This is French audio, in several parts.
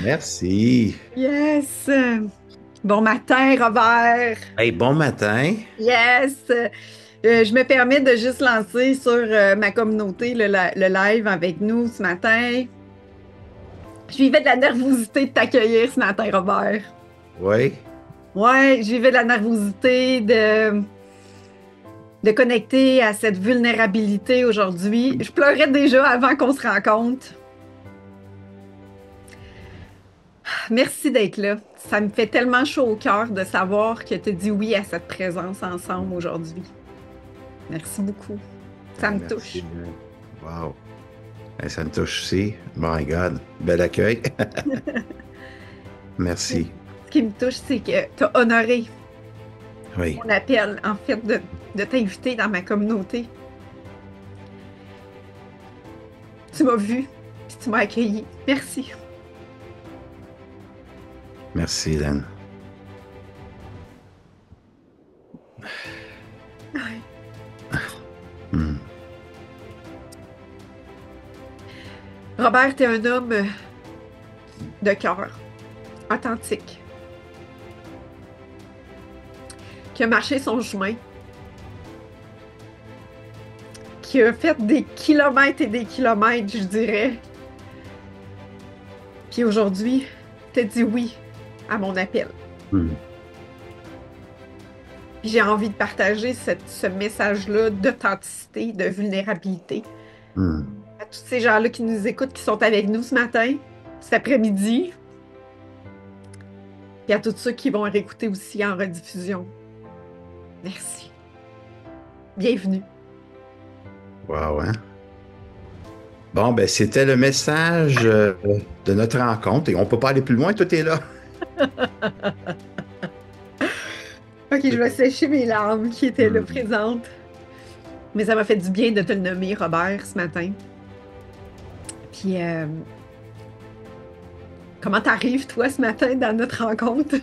Merci. Yes! Bon matin, Robert! Hey, bon matin. Yes! Je me permets de juste lancer sur ma communauté le live avec nous ce matin. Je vivais de la nervosité de t'accueillir ce matin, Robert. Oui. Ouais, je vivais de la nervosité de connecter à cette vulnérabilité aujourd'hui. Je pleurais déjà avant qu'on se rencontre. Merci d'être là. Ça me fait tellement chaud au cœur de savoir que tu dis oui à cette présence ensemble aujourd'hui. Merci beaucoup. Ça me Merci. touche. Wow. Hey, ça me touche aussi. My God. Bel accueil. Merci. Ce qui me touche, c'est que tu as honoré Oui. mon appel, en fait, de t'inviter dans ma communauté. Tu m'as vu, puis tu m'as accueilli. Merci. Merci, Hélène. Ouais. Hmm. Robert, tu es un homme de cœur, authentique, qui a marché son chemin, qui a fait des kilomètres et des kilomètres, je dirais. Puis aujourd'hui, tu as dit oui à mon appel. Hmm. Puis j'ai envie de partager ce message-là d'authenticité, de vulnérabilité Hmm. à tous ces gens-là qui nous écoutent, qui sont avec nous ce matin, cet après-midi, puis à tous ceux qui vont réécouter aussi en rediffusion. Merci. Bienvenue. Wow, hein? Bon, ben, c'était le message de notre rencontre et on peut pas aller plus loin, tout est là. OK, je vais sécher mes larmes qui étaient là Hmm. présentes. Mais ça m'a fait du bien de te le nommer, Robert, ce matin. Puis, comment t'arrives, toi, ce matin, dans notre rencontre?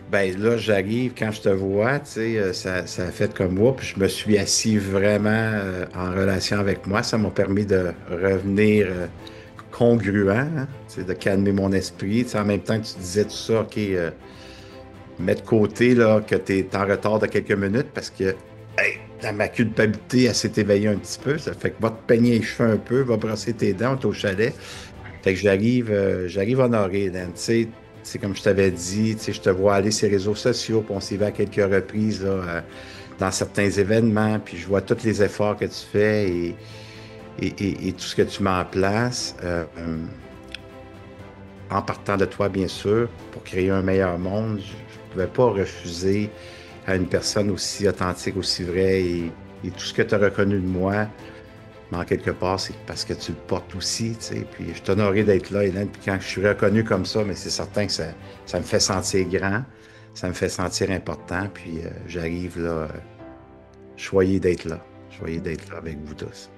Ben là, j'arrive, quand je te vois, tu sais, ça a fait comme moi, puis je me suis assis vraiment en relation avec moi. Ça m'a permis de revenir congruent, hein, tu sais, de calmer mon esprit. Tu sais, en même temps que tu disais tout ça, OK, mets de côté là, que tu es en retard de quelques minutes parce que hey, ma culpabilité, elle s'est éveillée un petit peu. Ça fait que va te peigner les cheveux un peu, va brosser tes dents, on est au chalet. Fait que j'arrive honoré, Dan. Tu sais, c'est comme je t'avais dit, tu sais, je te vois aller sur les réseaux sociaux, puis on s'y va à quelques reprises là, dans certains événements, puis je vois tous les efforts que tu fais et tout ce que tu mets en place, en partant de toi, bien sûr, pour créer un meilleur monde. Je ne pouvais pas refuser à une personne aussi authentique, aussi vraie et tout ce que tu as reconnu de moi. Mais en quelque part, c'est parce que tu le portes aussi, tu sais. Puis je suis honoré d'être là, Hélène. Puis quand je suis reconnu comme ça, mais c'est certain que ça me fait sentir grand, ça me fait sentir important. Puis j'arrive là, choyé d'être là. Choyé d'être là avec vous tous.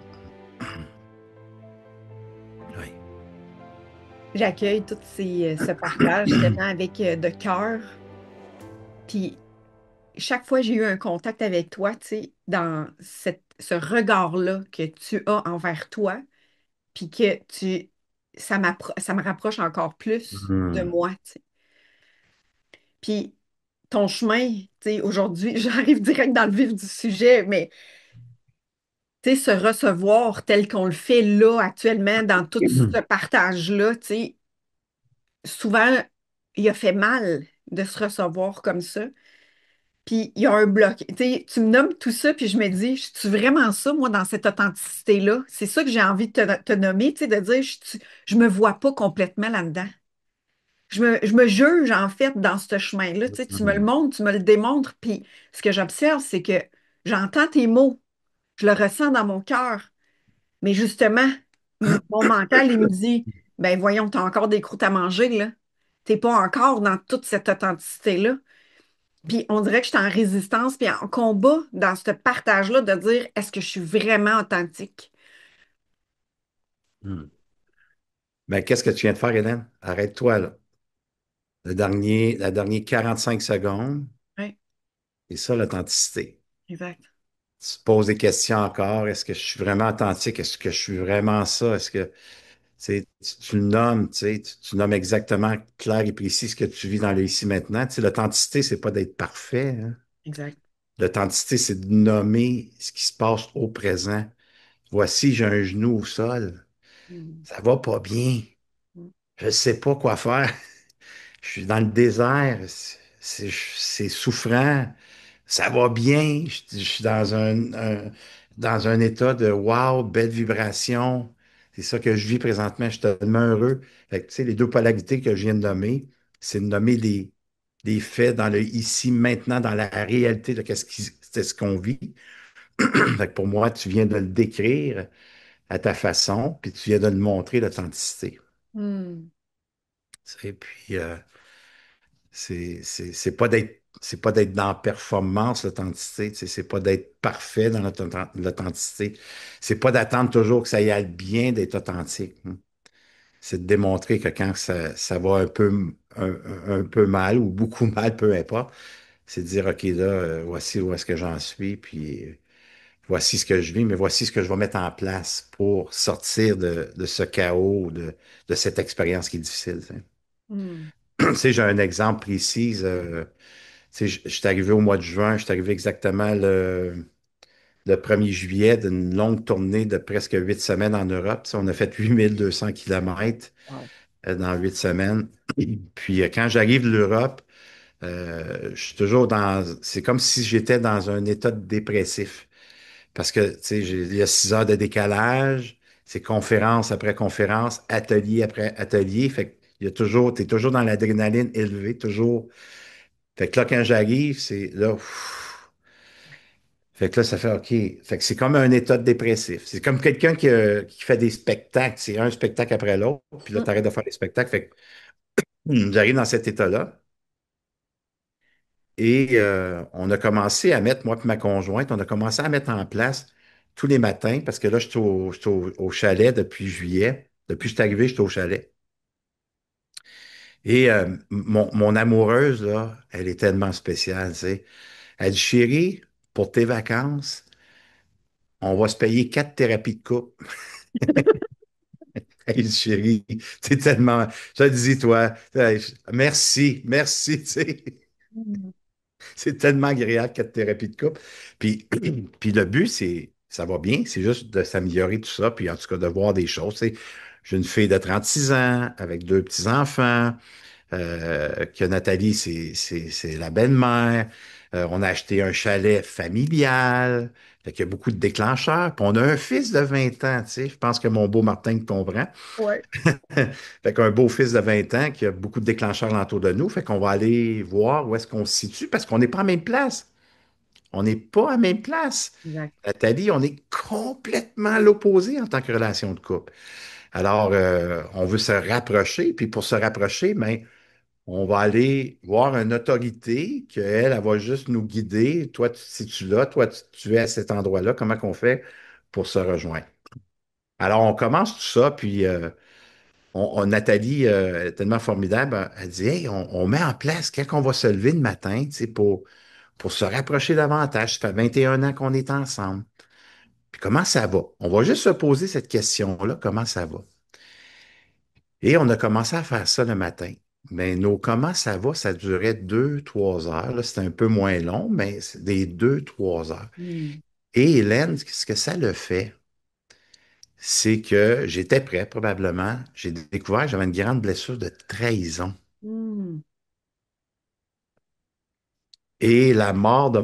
Oui. J'accueille tout ce partage tellement avec de cœur. Puis, chaque fois que j'ai eu un contact avec toi, tu sais, dans ce regard-là que tu as envers toi, puis que ça me rapproche encore plus de Mhm. moi, tu sais. Puis ton chemin, tu sais, aujourd'hui, j'arrive direct dans le vif du sujet, mais tu sais, se recevoir tel qu'on le fait là, actuellement, dans tout ce partage-là, tu sais, souvent, il a fait mal de se recevoir comme ça. Puis il y a un bloc. Tu sais, tu me nommes tout ça, puis je me dis, je suis vraiment ça, moi, dans cette authenticité-là? C'est ça que j'ai envie de te nommer, tu sais, de dire, je me vois pas complètement là-dedans. Je me juge, en fait, dans ce chemin-là. Tu sais, tu me le Mhm. montres, tu me le démontres, puis ce que j'observe, c'est que j'entends tes mots, je le ressens dans mon cœur, mais justement, mon mental, il me dit, ben voyons, t'as encore des croûtes à manger, là. T'es pas encore dans toute cette authenticité-là. Puis on dirait que je suis en résistance, puis en combat dans ce partage-là de dire, est-ce que je suis vraiment authentique? Mhm. Ben, qu'est-ce que tu viens de faire, Hélène? Arrête-toi, là. La dernière 45 secondes, Oui, c'est ça l'authenticité. exact. Tu te poses des questions encore. Est-ce que je suis vraiment authentique? Est-ce que je suis vraiment ça? Est-ce que, tu Tu le nommes, tu nommes exactement clair et précis ce que tu vis dans le ici maintenant. Tu sais, l'authenticité, c'est pas d'être parfait, hein. Exact. L'authenticité, c'est de nommer ce qui se passe au présent. Voici, j'ai un genou au sol. Mm. Ça va pas bien. Mm. Je sais pas quoi faire. Je suis dans le désert. C'est souffrant. Ça va bien. Je suis dans un état de wow, belle vibration. C'est ça que je vis présentement. Je suis tellement heureux. Fait que, tu sais, les deux polarités que je viens de nommer, c'est de nommer les faits dans le ici, maintenant, dans la réalité de c'est ce qu'on vit. Fait que pour moi, tu viens de le décrire à ta façon, puis tu viens de le montrer l'authenticité. Mm. Et puis, c'est pas d'être dans la performance, l'authenticité, tu sais, c'est pas d'être parfait dans l'authenticité. C'est pas d'attendre toujours que ça y aille bien d'être authentique, hein. C'est de démontrer que quand ça va un peu mal ou beaucoup mal, peu importe, c'est de dire, OK, là, voici où est-ce que j'en suis, puis voici ce que je vis, mais voici ce que je vais mettre en place pour sortir de ce chaos, de cette expérience qui est difficile, tu sais. Mm. Tu sais, j'ai un exemple précis. Tu sais, je suis arrivé au mois de juin, je suis arrivé exactement le 1er juillet d'une longue tournée de presque 8 semaines en Europe. Tu sais, on a fait 8 200 kilomètres Wow. dans 8 semaines. Puis quand j'arrive de l'Europe, je suis toujours dans... C'est comme si j'étais dans un état dépressif. Parce que, tu sais, il y a 6 heures de décalage, c'est conférence après conférence, atelier après atelier. Fait que il y a toujours, t'es toujours dans l'adrénaline élevée, toujours. Fait que là, quand j'arrive, c'est là, fait que là, ça fait OK. Fait que c'est comme un état dépressif. C'est comme quelqu'un qui fait des spectacles. C'est un spectacle après l'autre, puis là, Mm. t'arrêtes de faire des spectacles. Fait que j'arrive dans cet état-là. Et on a commencé à mettre, moi et ma conjointe, on a commencé à mettre en place tous les matins, parce que là, je suis au chalet depuis juillet. Depuis que je suis arrivé, je suis au chalet. Et mon amoureuse, là, elle est tellement spéciale, tu sais. Elle dit, chérie, pour tes vacances, on va se payer 4 thérapies de couple. Hey, chérie, c'est tellement. Je te dis, toi, merci, merci, tu sais. Mm. C'est tellement agréable, 4 thérapies de couple. Puis, puis le but, ça va bien, c'est juste de s'améliorer tout ça, puis en tout cas de voir des choses. Tu sais. J'ai une fille de 36 ans avec 2 petits-enfants, que Nathalie, c'est la belle-mère. On a acheté un chalet familial. Fait qu'il y a beaucoup de déclencheurs. Puis on a un fils de 20 ans, tu sais. Je pense que mon beau Martin te comprend. Ouais. Fait qu'un beau fils de 20 ans qui a beaucoup de déclencheurs autour de nous. Fait qu'on va aller voir où est-ce qu'on se situe parce qu'on n'est pas à la même place. On n'est pas à la même place. Exact. Nathalie, on est complètement à l'opposé en tant que relation de couple. Alors, on veut se rapprocher, puis pour se rapprocher, ben, on va aller voir une autorité qu'elle, elle va juste nous guider. Toi, tu te situes là, toi, tu es à cet endroit-là. Comment qu'on fait pour se rejoindre? Alors, on commence tout ça, puis Nathalie, elle est tellement formidable, elle dit, hey, on met en place quand on va se lever le matin, tu sais, pour se rapprocher davantage. Ça fait 21 ans qu'on est ensemble. Puis comment ça va? On va juste se poser cette question-là, comment ça va? Et on a commencé à faire ça le matin. Mais nos comment ça va, ça durait 2, 3 heures. Là, c'était un peu moins long, mais c'est des 2, 3 heures. Mm. Et Hélène, ce que ça le fait, c'est que j'étais prêt probablement. J'ai découvert que j'avais une grande blessure de trahison. Mm. Et la mort de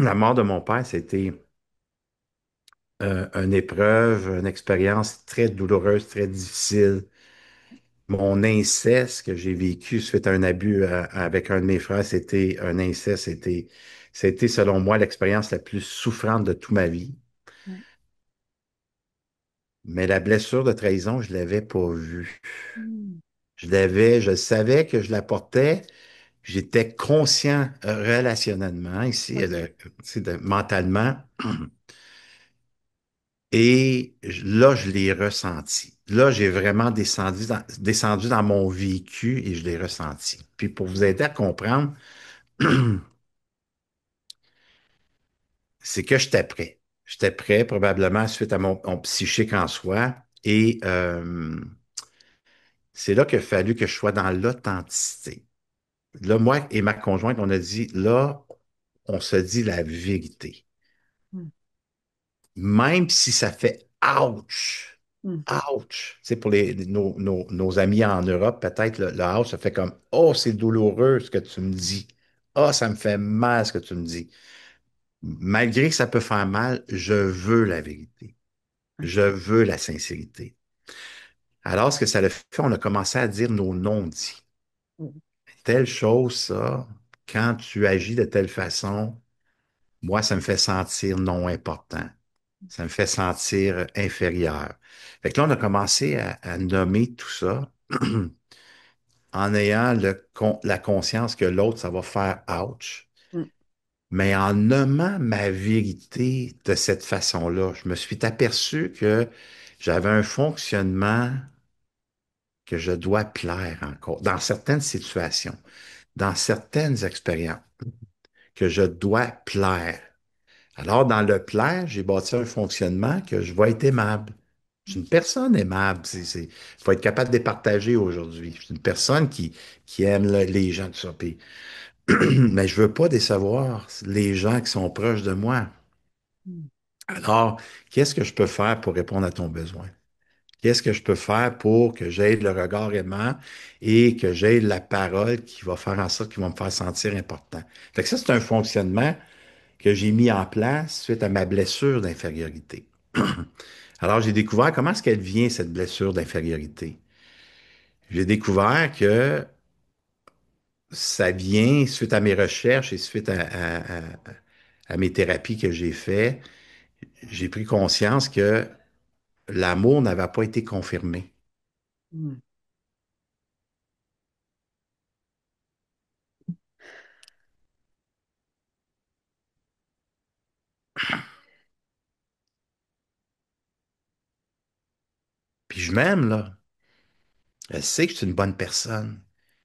la mort de mon père, c'était une épreuve, une expérience très douloureuse, très difficile. Mon inceste que j'ai vécu suite à un abus avec un de mes frères, c'était un inceste, c'était selon moi l'expérience la plus souffrante de toute ma vie. Ouais. Mais la blessure de trahison, je l'avais pas vue. Mm. Je savais que je la portais. J'étais conscient relationnellement ici, Ouais. tu sais, mentalement. Et là, je l'ai ressenti. Là, j'ai vraiment descendu dans mon vécu et je l'ai ressenti. Puis pour vous aider à comprendre, c'est que j'étais prêt. J'étais prêt probablement suite à mon psychique en soi. Et c'est là qu'il a fallu que je sois dans l'authenticité. Là, moi et ma conjointe, on a dit, là, on se dit la vérité. Mm. Même si ça fait ouch, Mm. ouch. Tu sais, pour nos amis en Europe, peut-être le ouch, ça fait comme, oh, c'est douloureux ce que tu me dis. Ah, ça me fait mal ce que tu me dis. Malgré que ça peut faire mal, je veux la vérité. Je veux la sincérité. Alors, ce que ça a fait, on a commencé à dire nos non-dits. Mm. Telle chose, ça, quand tu agis de telle façon, moi, ça me fait sentir non important. Ça me fait sentir inférieur. Fait que là, on a commencé à nommer tout ça en ayant la conscience que l'autre, ça va faire ouch. Mm. Mais en nommant ma vérité de cette façon-là, je me suis aperçu que j'avais un fonctionnement que je dois plaire encore dans certaines situations, dans certaines expériences, que je dois plaire. Alors, dans le plaire, j'ai bâti un fonctionnement que je vais être aimable. Je suis une personne aimable. Faut être capable de les partager aujourd'hui. Je suis une personne qui aime les gens, tout ça. Mais je veux pas décevoir les gens qui sont proches de moi. Mm. Alors, qu'est-ce que je peux faire pour répondre à ton besoin? Qu'est-ce que je peux faire pour que j'aie le regard aimant et que j'aie la parole qui va faire en sorte qu'il va me faire sentir important? Fait que ça, c'est un fonctionnement que j'ai mis en place suite à ma blessure d'infériorité. Alors, j'ai découvert comment est-ce qu'elle vient, cette blessure d'infériorité. J'ai découvert que ça vient suite à mes recherches et suite à mes thérapies que j'ai fait. J'ai pris conscience que l'amour n'avait pas été confirmé. Mm. Puis je m'aime, là. Je sais que je suis une bonne personne.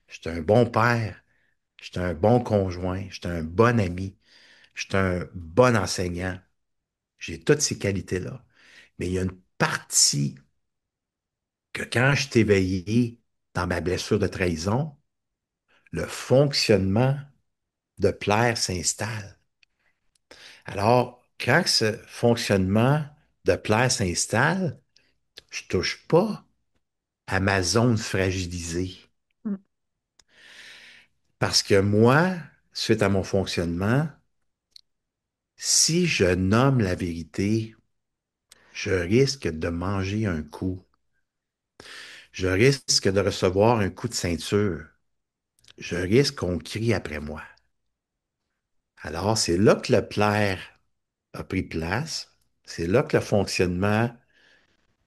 Je suis un bon père. Je suis un bon conjoint. Je suis un bon ami. Je suis un bon enseignant. J'ai toutes ces qualités-là. Mais il y a une partie que quand je t'ai éveillé dans ma blessure de trahison, le fonctionnement de plaire s'installe. Alors, quand ce fonctionnement de plaire s'installe, je touche pas à ma zone fragilisée. Mm. Parce que moi, suite à mon fonctionnement, si je nomme la vérité, je risque de manger un coup. Je risque de recevoir un coup de ceinture. Je risque qu'on crie après moi. Alors, c'est là que le plaire a pris place. C'est là que le fonctionnement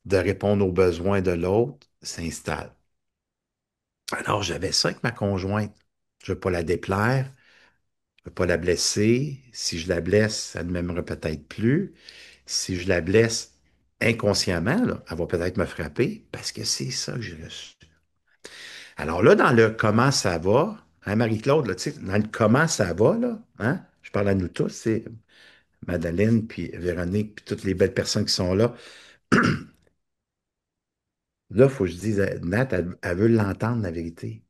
de répondre aux besoins de l'autre s'installe. Alors, j'avais ça avec ma conjointe. Je ne veux pas la déplaire, je ne veux pas la blesser. Si je la blesse, ça ne m'aimerait peut-être plus. Si je la blesse inconsciemment, là, elle va peut-être me frapper parce que c'est ça que j'ai reçu. Alors là, dans le comment ça va, hein, Marie-Claude, là, tu sais, dans le comment ça va, là, hein, je parle à nous tous, c'est Madeleine, puis Véronique, puis toutes les belles personnes qui sont là. Là, il faut que je dise, Nat, elle veut l'entendre, la vérité.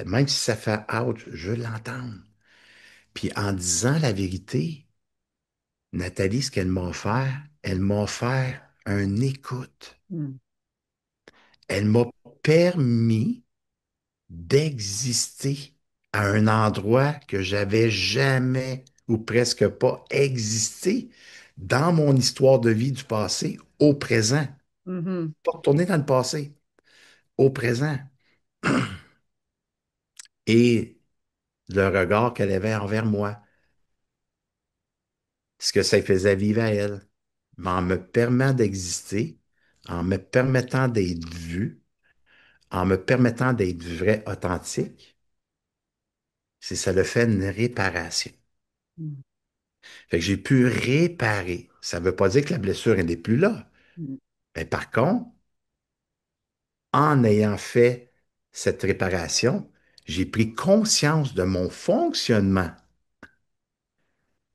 Même si ça fait ouch, je veux l'entendre. Puis en disant la vérité, Nathalie, ce qu'elle m'a offert, elle m'a offert un écoute. Mm. Elle m'a permis d'exister à un endroit que j'avais jamais ou presque pas existé dans mon histoire de vie du passé au présent. Mhm. Pas retourner dans le passé, au présent. Et le regard qu'elle avait envers moi, ce que ça faisait vivre à elle, mais en me permettant d'exister, en me permettant d'être vu, en me permettant d'être vrai, authentique, c'est ça le fait une réparation. Mm. Fait que j'ai pu réparer. Ça ne veut pas dire que la blessure elle n'est plus là. Mm. Mais par contre, en ayant fait cette réparation, j'ai pris conscience de mon fonctionnement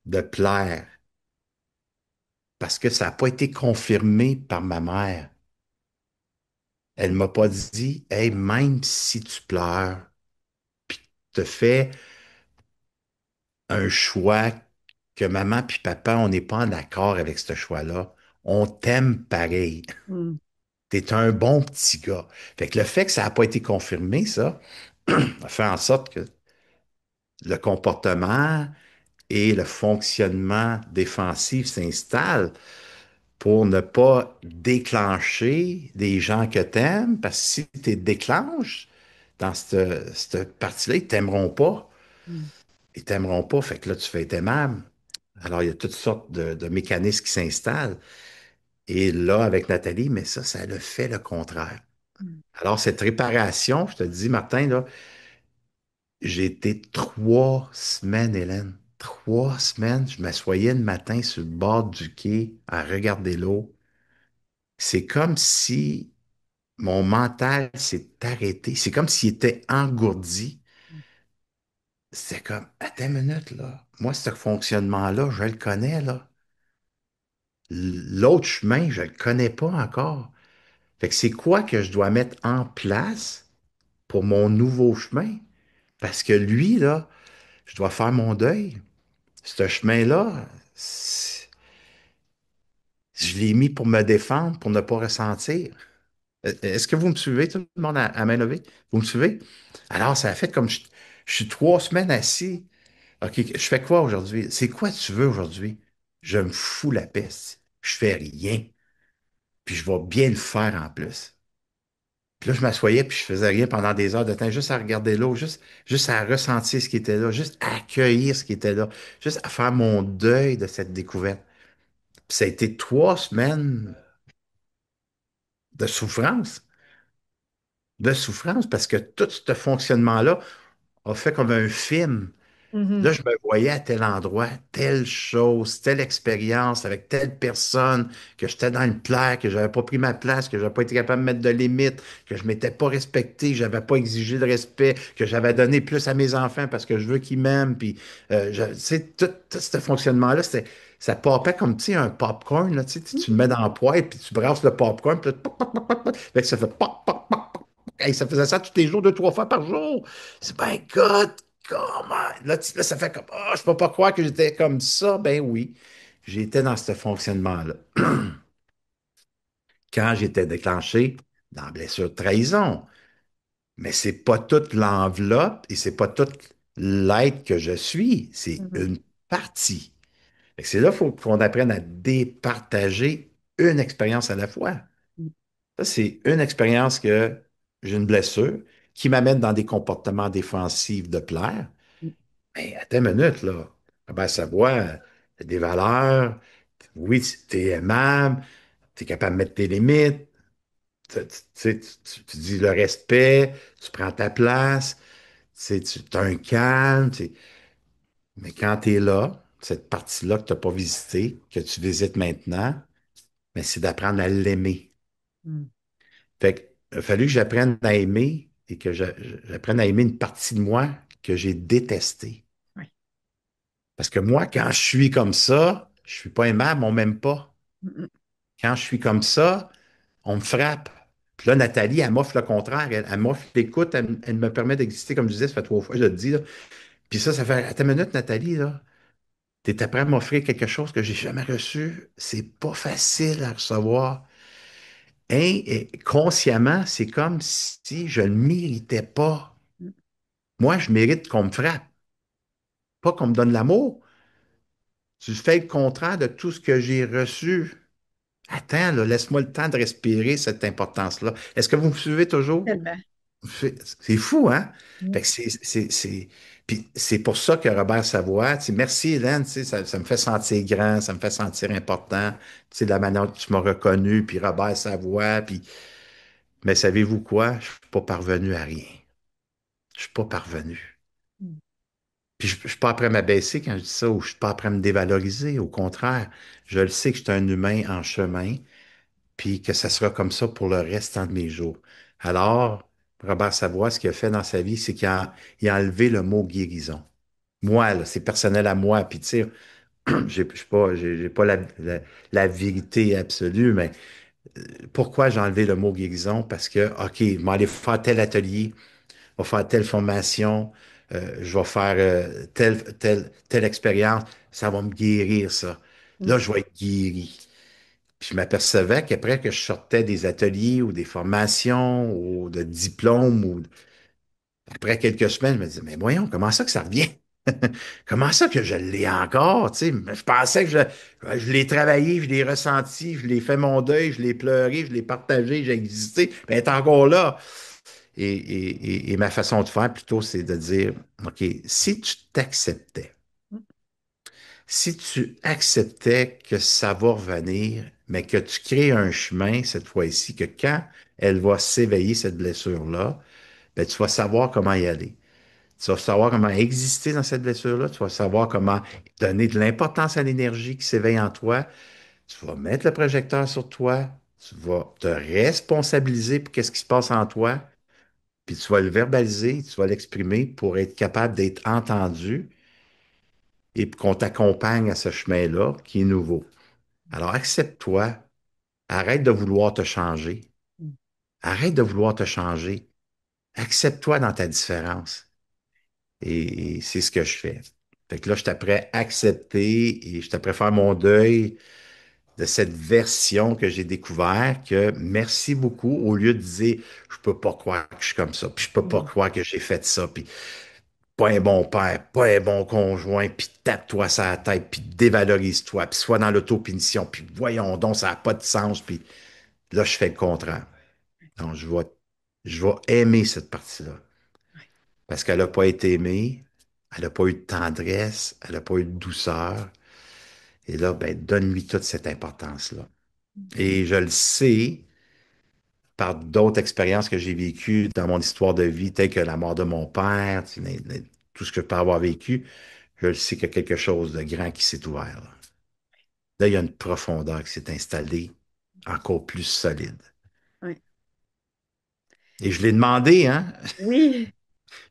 de plaire parce que ça n'a pas été confirmé par ma mère. Elle m'a pas dit, hey, même si tu pleures, te fais un choix que maman puis papa, on n'est pas en accord avec ce choix-là. On t'aime pareil. Mm. T'es un bon petit gars. Fait que le fait que ça n'a pas été confirmé, ça, a fait en sorte que le comportement et le fonctionnement défensif s'installent pour ne pas déclencher des gens que t'aimes, parce que si tu déclenches dans cette partie-là, ils t'aimeront pas. Mm. Ils t'aimeront pas, fait que là, tu fais être aimable. Alors, il y a toutes sortes de mécanismes qui s'installent. Et là, avec Nathalie, mais ça le fait le contraire. Mm. Alors, cette réparation, je te dis, Martin, là, j'ai été 3 semaines, Hélène. 3 semaines, je m'assoyais le matin sur le bord du quai à regarder l'eau. C'est comme si mon mental s'est arrêté. C'est comme s'il était engourdi. C'est comme, attends une minute, là. Moi, ce fonctionnement-là, je le connais, là. L'autre chemin, je le connais pas encore. Fait que c'est quoi que je dois mettre en place pour mon nouveau chemin? Parce que lui, là, je dois faire mon deuil. Ce chemin-là, je l'ai mis pour me défendre, pour ne pas ressentir. Est-ce que vous me suivez, tout le monde à main levée? Vous me suivez? Alors, ça a fait comme je suis 3 semaines assis. OK, je fais quoi aujourd'hui? C'est quoi tu veux aujourd'hui? Je me fous la peste. Je fais rien. Puis je vais bien le faire en plus. Puis là, je m'assoyais puis je faisais rien pendant des heures de temps, juste à regarder l'eau, juste à ressentir ce qui était là, juste à accueillir ce qui était là, juste à faire mon deuil de cette découverte. Puis ça a été 3 semaines de souffrance, parce que tout ce fonctionnement-là a fait comme un film. Mhm. Là, je me voyais à tel endroit, telle chose, telle expérience avec telle personne, que j'étais dans une plaie, que j'avais pas pris ma place, que j'avais pas été capable de mettre de limites, que je m'étais pas respecté, que j'avais pas exigé de respect, que j'avais donné plus à mes enfants parce que je veux qu'ils m'aiment. Puis, tu sais, tout ce fonctionnement-là, ça popait comme, tu sais, un popcorn, là, tu sais, tu le mets dans le poêle, puis tu brasses le popcorn, puis là, pop, pop, pop, pop, pop. Fait que ça fait pop, pop, pop. Hey, ça faisait ça tous les jours, 2, 3 fois par jour. C'est ben, God, comment? Là, ça fait comme, ah, je peux pas croire que j'étais comme ça. Ben oui, j'étais dans ce fonctionnement-là. Quand j'étais déclenché dans la blessure de trahison. Mais c'est pas toute l'enveloppe et c'est pas toute l'être que je suis. C'est Mhm. une partie. Fait que c'est là qu'on apprenne à départager une expérience à la fois. Ça, c'est une expérience que j'ai une blessure qui m'amène dans des comportements défensifs de plaire. Mais attends une minute, là. Ah ben, ça voit, t'as des valeurs. Oui, t'es aimable, t'es capable de mettre tes limites. Tu dis le respect, tu prends ta place, tu as un calme. Mais quand tu es là, cette partie-là que tu n'as pas visitée, que tu visites maintenant, mais c'est d'apprendre à l'aimer. Mm. Fait que, il a fallu que j'apprenne à aimer et que j'apprenne à aimer une partie de moi que j'ai détestée. Ouais. Parce que moi, quand je suis comme ça, je suis pas aimable, on m'aime pas. Mm, Quand je suis comme ça, on me frappe. Puis là, Nathalie, elle m'offre le contraire. Elle m'offre l'écoute, elle me permet d'exister, comme je disais, ça fait 3 fois, je le dis, là. Puis ça fait, attends une minute, Nathalie, là. T'es prêt à m'offrir quelque chose que j'ai jamais reçu. C'est pas facile à recevoir. Et consciemment, c'est comme si je ne méritais pas. mm, Moi, je mérite qu'on me frappe, pas qu'on me donne l'amour. Tu fais le contraire de tout ce que j'ai reçu. Attends, là, laisse-moi le temps de respirer cette importance-là. Est-ce que vous me suivez toujours? Tellement. C'est fou, hein? Mm. Fait que Puis c'est pour ça que Robert Savoie, tu sais, merci Hélène, tu sais, ça me fait sentir grand, ça me fait sentir important, tu sais, de la manière dont tu m'as reconnu, puis Robert Savoie, puis... Mais savez-vous quoi? Je suis pas parvenu à rien. Je suis pas parvenu. Mm. Puis je suis pas prêt à m'abaisser quand je dis ça, ou je suis pas prêt à me dévaloriser. Au contraire, je le sais que je suis un humain en chemin, puis que ça sera comme ça pour le restant de mes jours. Alors, Robert Savoie, ce qu'il a fait dans sa vie, c'est qu'il a enlevé le mot guérison. Moi, là, c'est personnel à moi, puis tu sais, j'ai pas la vérité absolue, mais Pourquoi j'ai enlevé le mot guérison? Parce que, OK, je vais aller faire tel atelier, je vais faire telle formation, je vais faire telle expérience, ça va me guérir, ça. Mm. Là, je vais être guéri. Puis je m'apercevais qu'après que je sortais des ateliers ou des formations ou de diplômes ou après quelques semaines, je me disais, mais voyons, comment ça que ça revient? Comment ça que je l'ai encore? Tu sais, je pensais que je l'ai travaillé, je l'ai ressenti, je l'ai fait mon deuil, je l'ai pleuré, je l'ai partagé, j'ai existé, mais elle est encore là. Et ma façon de faire plutôt, c'est de dire, OK, si tu t'acceptais, si tu acceptais que ça va revenir, mais que tu crées un chemin cette fois-ci, que quand elle va s'éveiller, cette blessure-là, ben, tu vas savoir comment y aller. Tu vas savoir comment exister dans cette blessure-là. Tu vas savoir comment donner de l'importance à l'énergie qui s'éveille en toi. Tu vas mettre le projecteur sur toi. Tu vas te responsabiliser pour qu'est-ce qui se passe en toi. Puis tu vas le verbaliser, tu vas l'exprimer pour être capable d'être entendu et pour qu'on t'accompagne à ce chemin-là qui est nouveau. Alors accepte-toi. Arrête de vouloir te changer. Arrête de vouloir te changer. Accepte-toi dans ta différence. Et c'est ce que je fais. Fait que là, je t'apprends à accepter et je t'apprends à faire mon deuil de cette version que j'ai découvert que merci beaucoup au lieu de dire je peux pas croire que je suis comme ça, puis je peux pas Mm. croire que j'ai fait ça, puis pas un bon père, pas un bon conjoint, puis tape-toi sur la tête, puis dévalorise-toi, puis sois dans l'autopunition, puis voyons donc, ça n'a pas de sens, puis là, je fais le contraire. Donc, je vais aimer cette partie-là. Parce qu'elle n'a pas été aimée, elle n'a pas eu de tendresse, elle n'a pas eu de douceur. Et là, ben, donne-lui toute cette importance-là. Et je le sais par d'autres expériences que j'ai vécues dans mon histoire de vie, telles que la mort de mon père, tu sais, tout ce que je peux avoir vécu, je le sais qu'il y a quelque chose de grand qui s'est ouvert. Là. Là, il y a une profondeur qui s'est installée, encore plus solide. Ouais. Et je l'ai demandé, hein? Oui,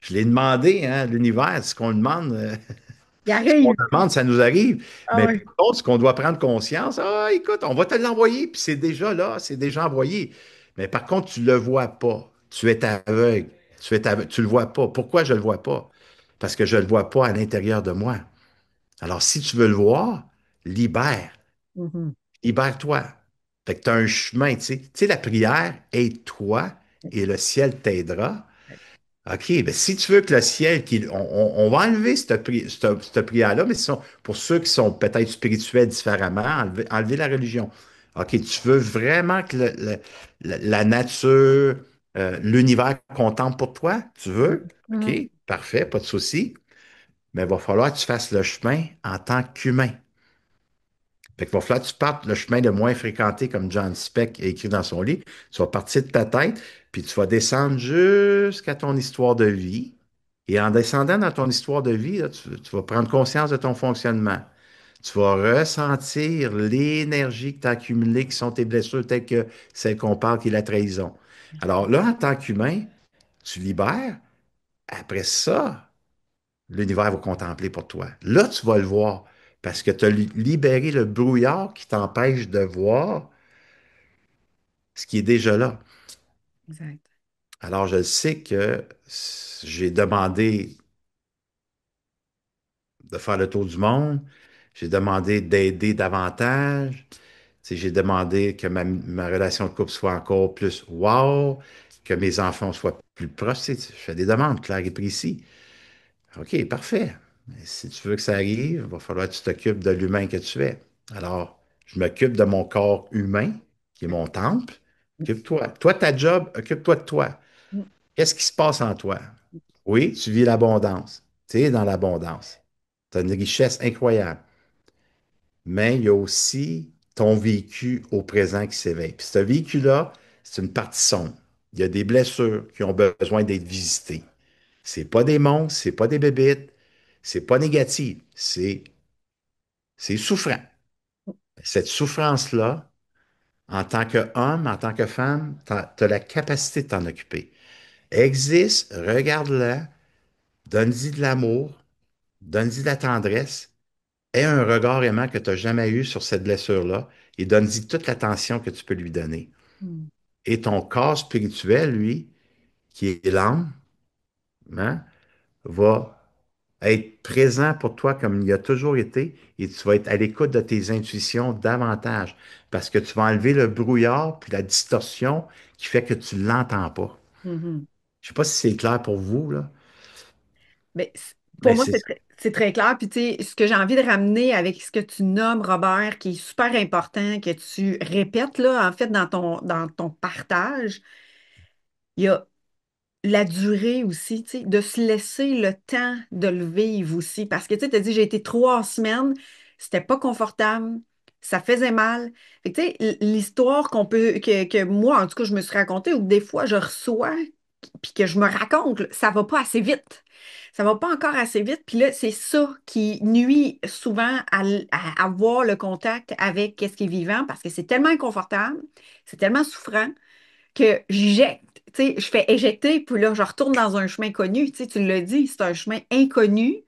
Je l'ai demandé, hein, à l'univers, ce qu'on demande. il Ce qu'on arrive. demande, ça nous arrive. Ah Mais ouais. par contre, ce qu'on doit prendre conscience, ah, écoute, on va te l'envoyer, puis c'est déjà là, c'est déjà envoyé. Mais par contre, tu ne le vois pas. Tu es aveugle. Tu le vois pas. Pourquoi je ne le vois pas? Parce que je ne le vois pas à l'intérieur de moi. Alors, si tu veux le voir, libère. Mhm. Libère-toi. Fait que tu as un chemin, tu sais. Tu sais, la prière, aide-toi et le ciel t'aidera. OK, ben si tu veux que le ciel, on va enlever cette prière-là, mais pour ceux qui sont peut-être spirituels différemment, enlever la religion. OK, tu veux vraiment que la nature, l'univers contemple pour toi? Tu veux? OK, Mhm. parfait, pas de souci. Mais il va falloir que tu fasses le chemin en tant qu'humain. Fait qu'il va falloir que tu partes le chemin le moins fréquenté, comme John Speck a écrit dans son livre. Tu vas partir de ta tête, puis tu vas descendre jusqu'à ton histoire de vie. Et en descendant dans ton histoire de vie, là, tu vas prendre conscience de ton fonctionnement. Tu vas ressentir l'énergie que tu as accumulée, qui sont tes blessures, telles que celles qu'on parle, qui est la trahison. Alors là, en tant qu'humain, tu libères. Après ça, l'univers va contempler pour toi. Là, tu vas le voir parce que tu as libéré le brouillard qui t'empêche de voir ce qui est déjà là. Exact. Alors, je sais que j'ai demandé de faire le tour du monde, j'ai demandé d'aider davantage, tu sais, j'ai demandé que ma relation de couple soit encore plus wow, que mes enfants soient plus proches. Tu sais, je fais des demandes claires et précises. OK, parfait. Mais si tu veux que ça arrive, il va falloir que tu t'occupes de l'humain que tu es. Alors, je m'occupe de mon corps humain, qui est mon temple. Occupe-toi. Toi, ta job, occupe-toi de toi. Mhm. Qu'est-ce qui se passe en toi? Oui, tu vis l'abondance. Tu es dans l'abondance. Tu as une richesse incroyable. Mais il y a aussi ton vécu au présent qui s'éveille. Puis ce vécu-là, c'est une partie sombre. Il y a des blessures qui ont besoin d'être visitées. C'est pas des monstres, c'est pas des bébites, c'est pas négatif, c'est souffrant. Cette souffrance-là, en tant qu'homme, en tant que femme, tu as la capacité de t'en occuper. Existe, regarde-la, donne-y de l'amour, donne-y de la tendresse, aie un regard aimant que tu n'as jamais eu sur cette blessure-là et donne-y toute l'attention que tu peux lui donner. Mm. Et ton corps spirituel, lui, qui est l'âme, hein, va être présent pour toi comme il a toujours été et tu vas être à l'écoute de tes intuitions davantage parce que tu vas enlever le brouillard puis la distorsion qui fait que tu ne l'entends pas. Mhm. Je sais pas si c'est clair pour vous, là, Ben, pour mais moi, c'est c'est très clair. Puis, tu sais, ce que j'ai envie de ramener avec ce que tu nommes, Robert, qui est super important, que tu répètes, là, en fait, dans ton partage, il y a la durée aussi, tu sais, de se laisser le temps de le vivre aussi. Parce que, tu sais, tu as dit, j'ai été 3 semaines, c'était pas confortable, ça faisait mal. Fait que, tu sais, l'histoire que moi, en tout cas, je me suis racontée, ou que des fois, je reçois, puis que je me raconte, là, ça va pas assez vite. Ça va pas encore assez vite. Puis là, c'est ça qui nuit souvent à avoir le contact avec ce qui est vivant parce que c'est tellement inconfortable, c'est tellement souffrant que j'éjecte, tu sais, je fais éjecter, puis là, je retourne dans un chemin connu. Tu sais, tu l'as dit, c'est un chemin inconnu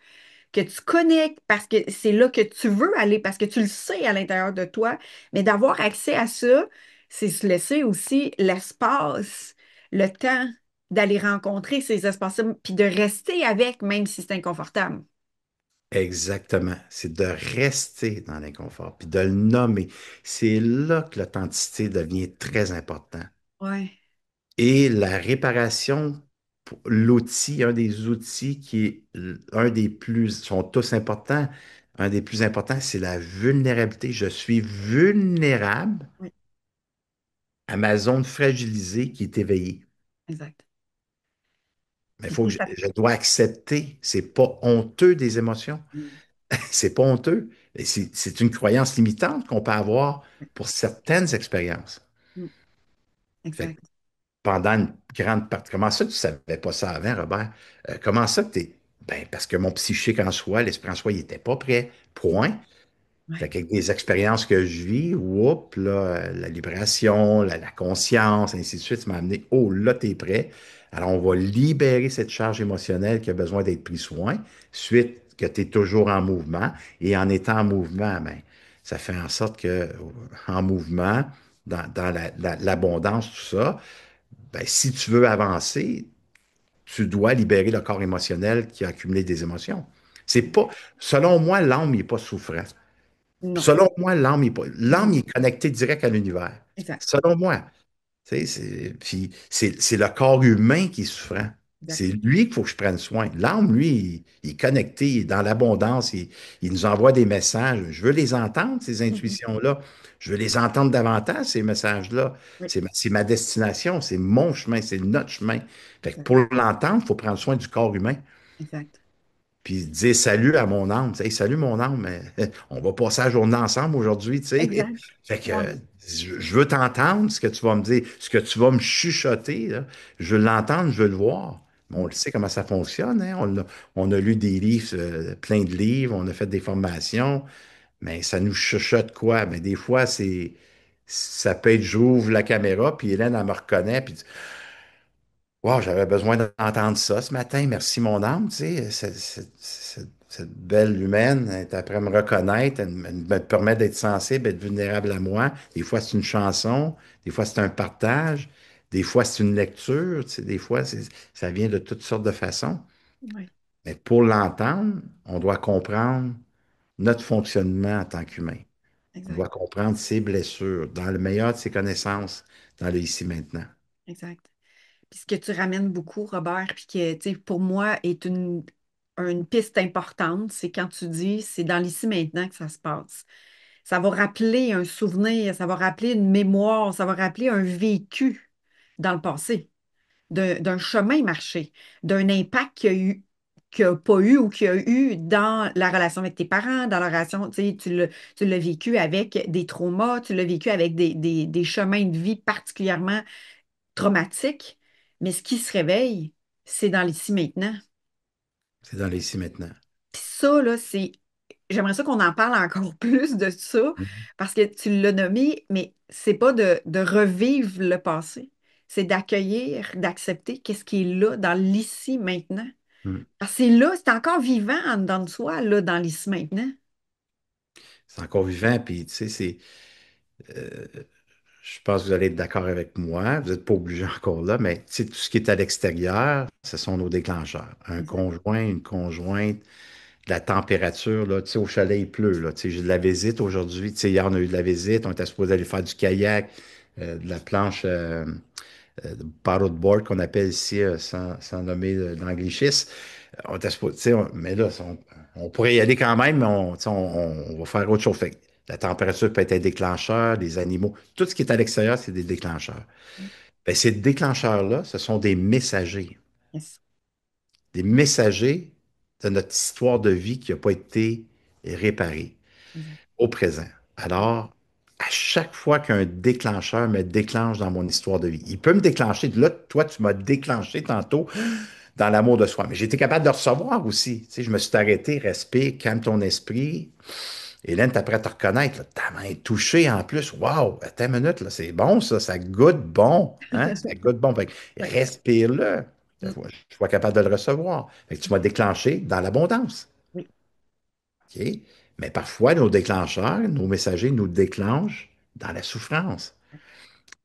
que tu connectes parce que c'est là que tu veux aller, parce que tu le sais à l'intérieur de toi. Mais d'avoir accès à ça, c'est se laisser aussi l'espace, le temps d'aller rencontrer ces espaces-là, puis de rester avec, même si c'est inconfortable. exactement. C'est de rester dans l'inconfort puis de le nommer. C'est là que l'authenticité devient très important. Ouais, Et la réparation, l'outil, un des outils qui est un des plus, sont tous importants, un des plus importants, c'est la vulnérabilité. Je suis vulnérable oui, à ma zone fragilisée qui est éveillée. exact. Mais il Puis faut tu que sais, ça. je dois accepter. C'est pas honteux des émotions. Mm, C'est pas honteux. Et c'est une croyance limitante qu'on peut avoir pour certaines expériences. mm, Fait que exact. pendant une grande partie. Comment ça que tu savais pas ça avant, Robert? Comment ça que t'es. Ben, parce que mon psychique en soi, l'esprit en soi, il était pas prêt. Point. Fait Ouais, qu'avec des expériences que je vis, whoop, là, la libération, la conscience, ainsi de suite, ça m'a amené, oh, là, t'es prêt. Alors, on va libérer cette charge émotionnelle qui a besoin d'être pris soin, suite que tu es toujours en mouvement. Et en étant en mouvement, ben, ça fait en sorte que, en mouvement, dans l'abondance, tout ça, ben, si tu veux avancer, tu dois libérer le corps émotionnel qui a accumulé des émotions. C'est pas, selon moi, l'âme n'est pas souffrant. non, Selon moi, l'âme non, il est connecté direct à l'univers. exact, Selon moi. Tu sais, puis c'est le corps humain qui est souffrant. exact. C'est lui qu'il faut que je prenne soin. L'âme, lui, il est connecté, il est dans l'abondance, il nous envoie des messages. Je veux les entendre, ces Mhm. intuitions-là. Je veux les entendre davantage, ces messages-là. Oui, C'est ma destination, c'est mon chemin, c'est notre chemin. Fait que exact, pour l'entendre, il faut prendre soin du corps humain. exact. Puis dire salut à mon âme. Tu sais, hey, salut mon âme, on va passer la journée ensemble aujourd'hui, tu sais. Exact. Fait que Ouais. je veux t'entendre, ce que tu vas me dire, ce que tu vas me chuchoter, là. Je veux l'entendre, je veux le voir. Mais on le sait comment ça fonctionne, hein. On a lu des livres, plein de livres, on a fait des formations, mais ça nous chuchote quoi? Mais des fois, ça peut être j'ouvre la caméra, puis Hélène, elle me reconnaît, puis wow, j'avais besoin d'entendre ça ce matin. Merci, mon âme. Tu sais, cette belle humaine est après me reconnaître, elle me permet d'être sensible, d'être vulnérable à moi. Des fois, c'est une chanson, des fois, c'est un partage, des fois, c'est une lecture, tu sais, des fois, ça vient de toutes sortes de façons. Ouais, Mais pour l'entendre, on doit comprendre notre fonctionnement en tant qu'humain. On exact, doit comprendre ses blessures dans le meilleur de ses connaissances, dans le ici maintenant. exact. Puis ce que tu ramènes beaucoup, Robert, puis que, tu sais, pour moi, est une piste importante, c'est quand tu dis, c'est dans l'ici maintenant que ça se passe. Ça va rappeler un souvenir, ça va rappeler une mémoire, ça va rappeler un vécu dans le passé, d'un chemin marché, d'un impact qu'il n'y a pas eu ou qu'il y a eu dans la relation avec tes parents, dans la relation, tu sais, tu l'as vécu avec des traumas, tu l'as vécu avec des chemins de vie particulièrement traumatiques, mais ce qui se réveille, c'est dans l'ici maintenant. C'est dans le ici maintenant. Puis ça, là, j'aimerais ça qu'on en parle encore plus de ça, parce que tu l'as nommé, mais c'est pas de revivre le passé, c'est d'accueillir, d'accepter qu'est-ce qui est là, dans l'ici maintenant. Mhm. Parce que c'est là, c'est encore vivant en dedans de soi, là, dans l'ici maintenant. C'est encore vivant, puis tu sais, Je pense que vous allez être d'accord avec moi. Vous n'êtes pas obligé encore là, mais tu sais, tout ce qui est à l'extérieur, ce sont nos déclencheurs. Un Exact. conjoint, une conjointe, la température, là, tu sais, au chalet, il pleut, là. Tu sais, j'ai de la visite aujourd'hui. Tu sais, hier, on a eu de la visite. On était supposé aller faire du kayak, de la planche de paddleboard qu'on appelle ici, sans nommer l'anglicisme. On était supposé, tu sais, mais là, on pourrait y aller quand même, mais tu sais, on va faire autre chose. Fait que la température peut être un déclencheur, les animaux. Tout ce qui est à l'extérieur, c'est des déclencheurs. Ben, ces déclencheurs-là, ce sont Yes. des messagers de notre histoire de vie qui n'a pas été réparée Exact. au présent. Alors, à chaque fois qu'un déclencheur me déclenche dans mon histoire de vie, il peut me déclencher. Là, toi, tu m'as déclenché tantôt dans l'amour de soi. Mais j'ai été capable de recevoir aussi. Tu sais, je me suis arrêté, respire, calme ton esprit. Hélène, t'es prêt à te reconnaître. Là. Ta main est touchée en plus. Wow, attends une minute, là, c'est bon ça, ça goûte bon. Hein? Ça goûte bon. Fait que Ouais. respire-le. Je Mm. suis pas capable de le recevoir. Fait que tu m'as déclenché dans l'abondance. Oui. OK? Mais parfois, nos déclencheurs, nos messagers nous déclenchent dans la souffrance.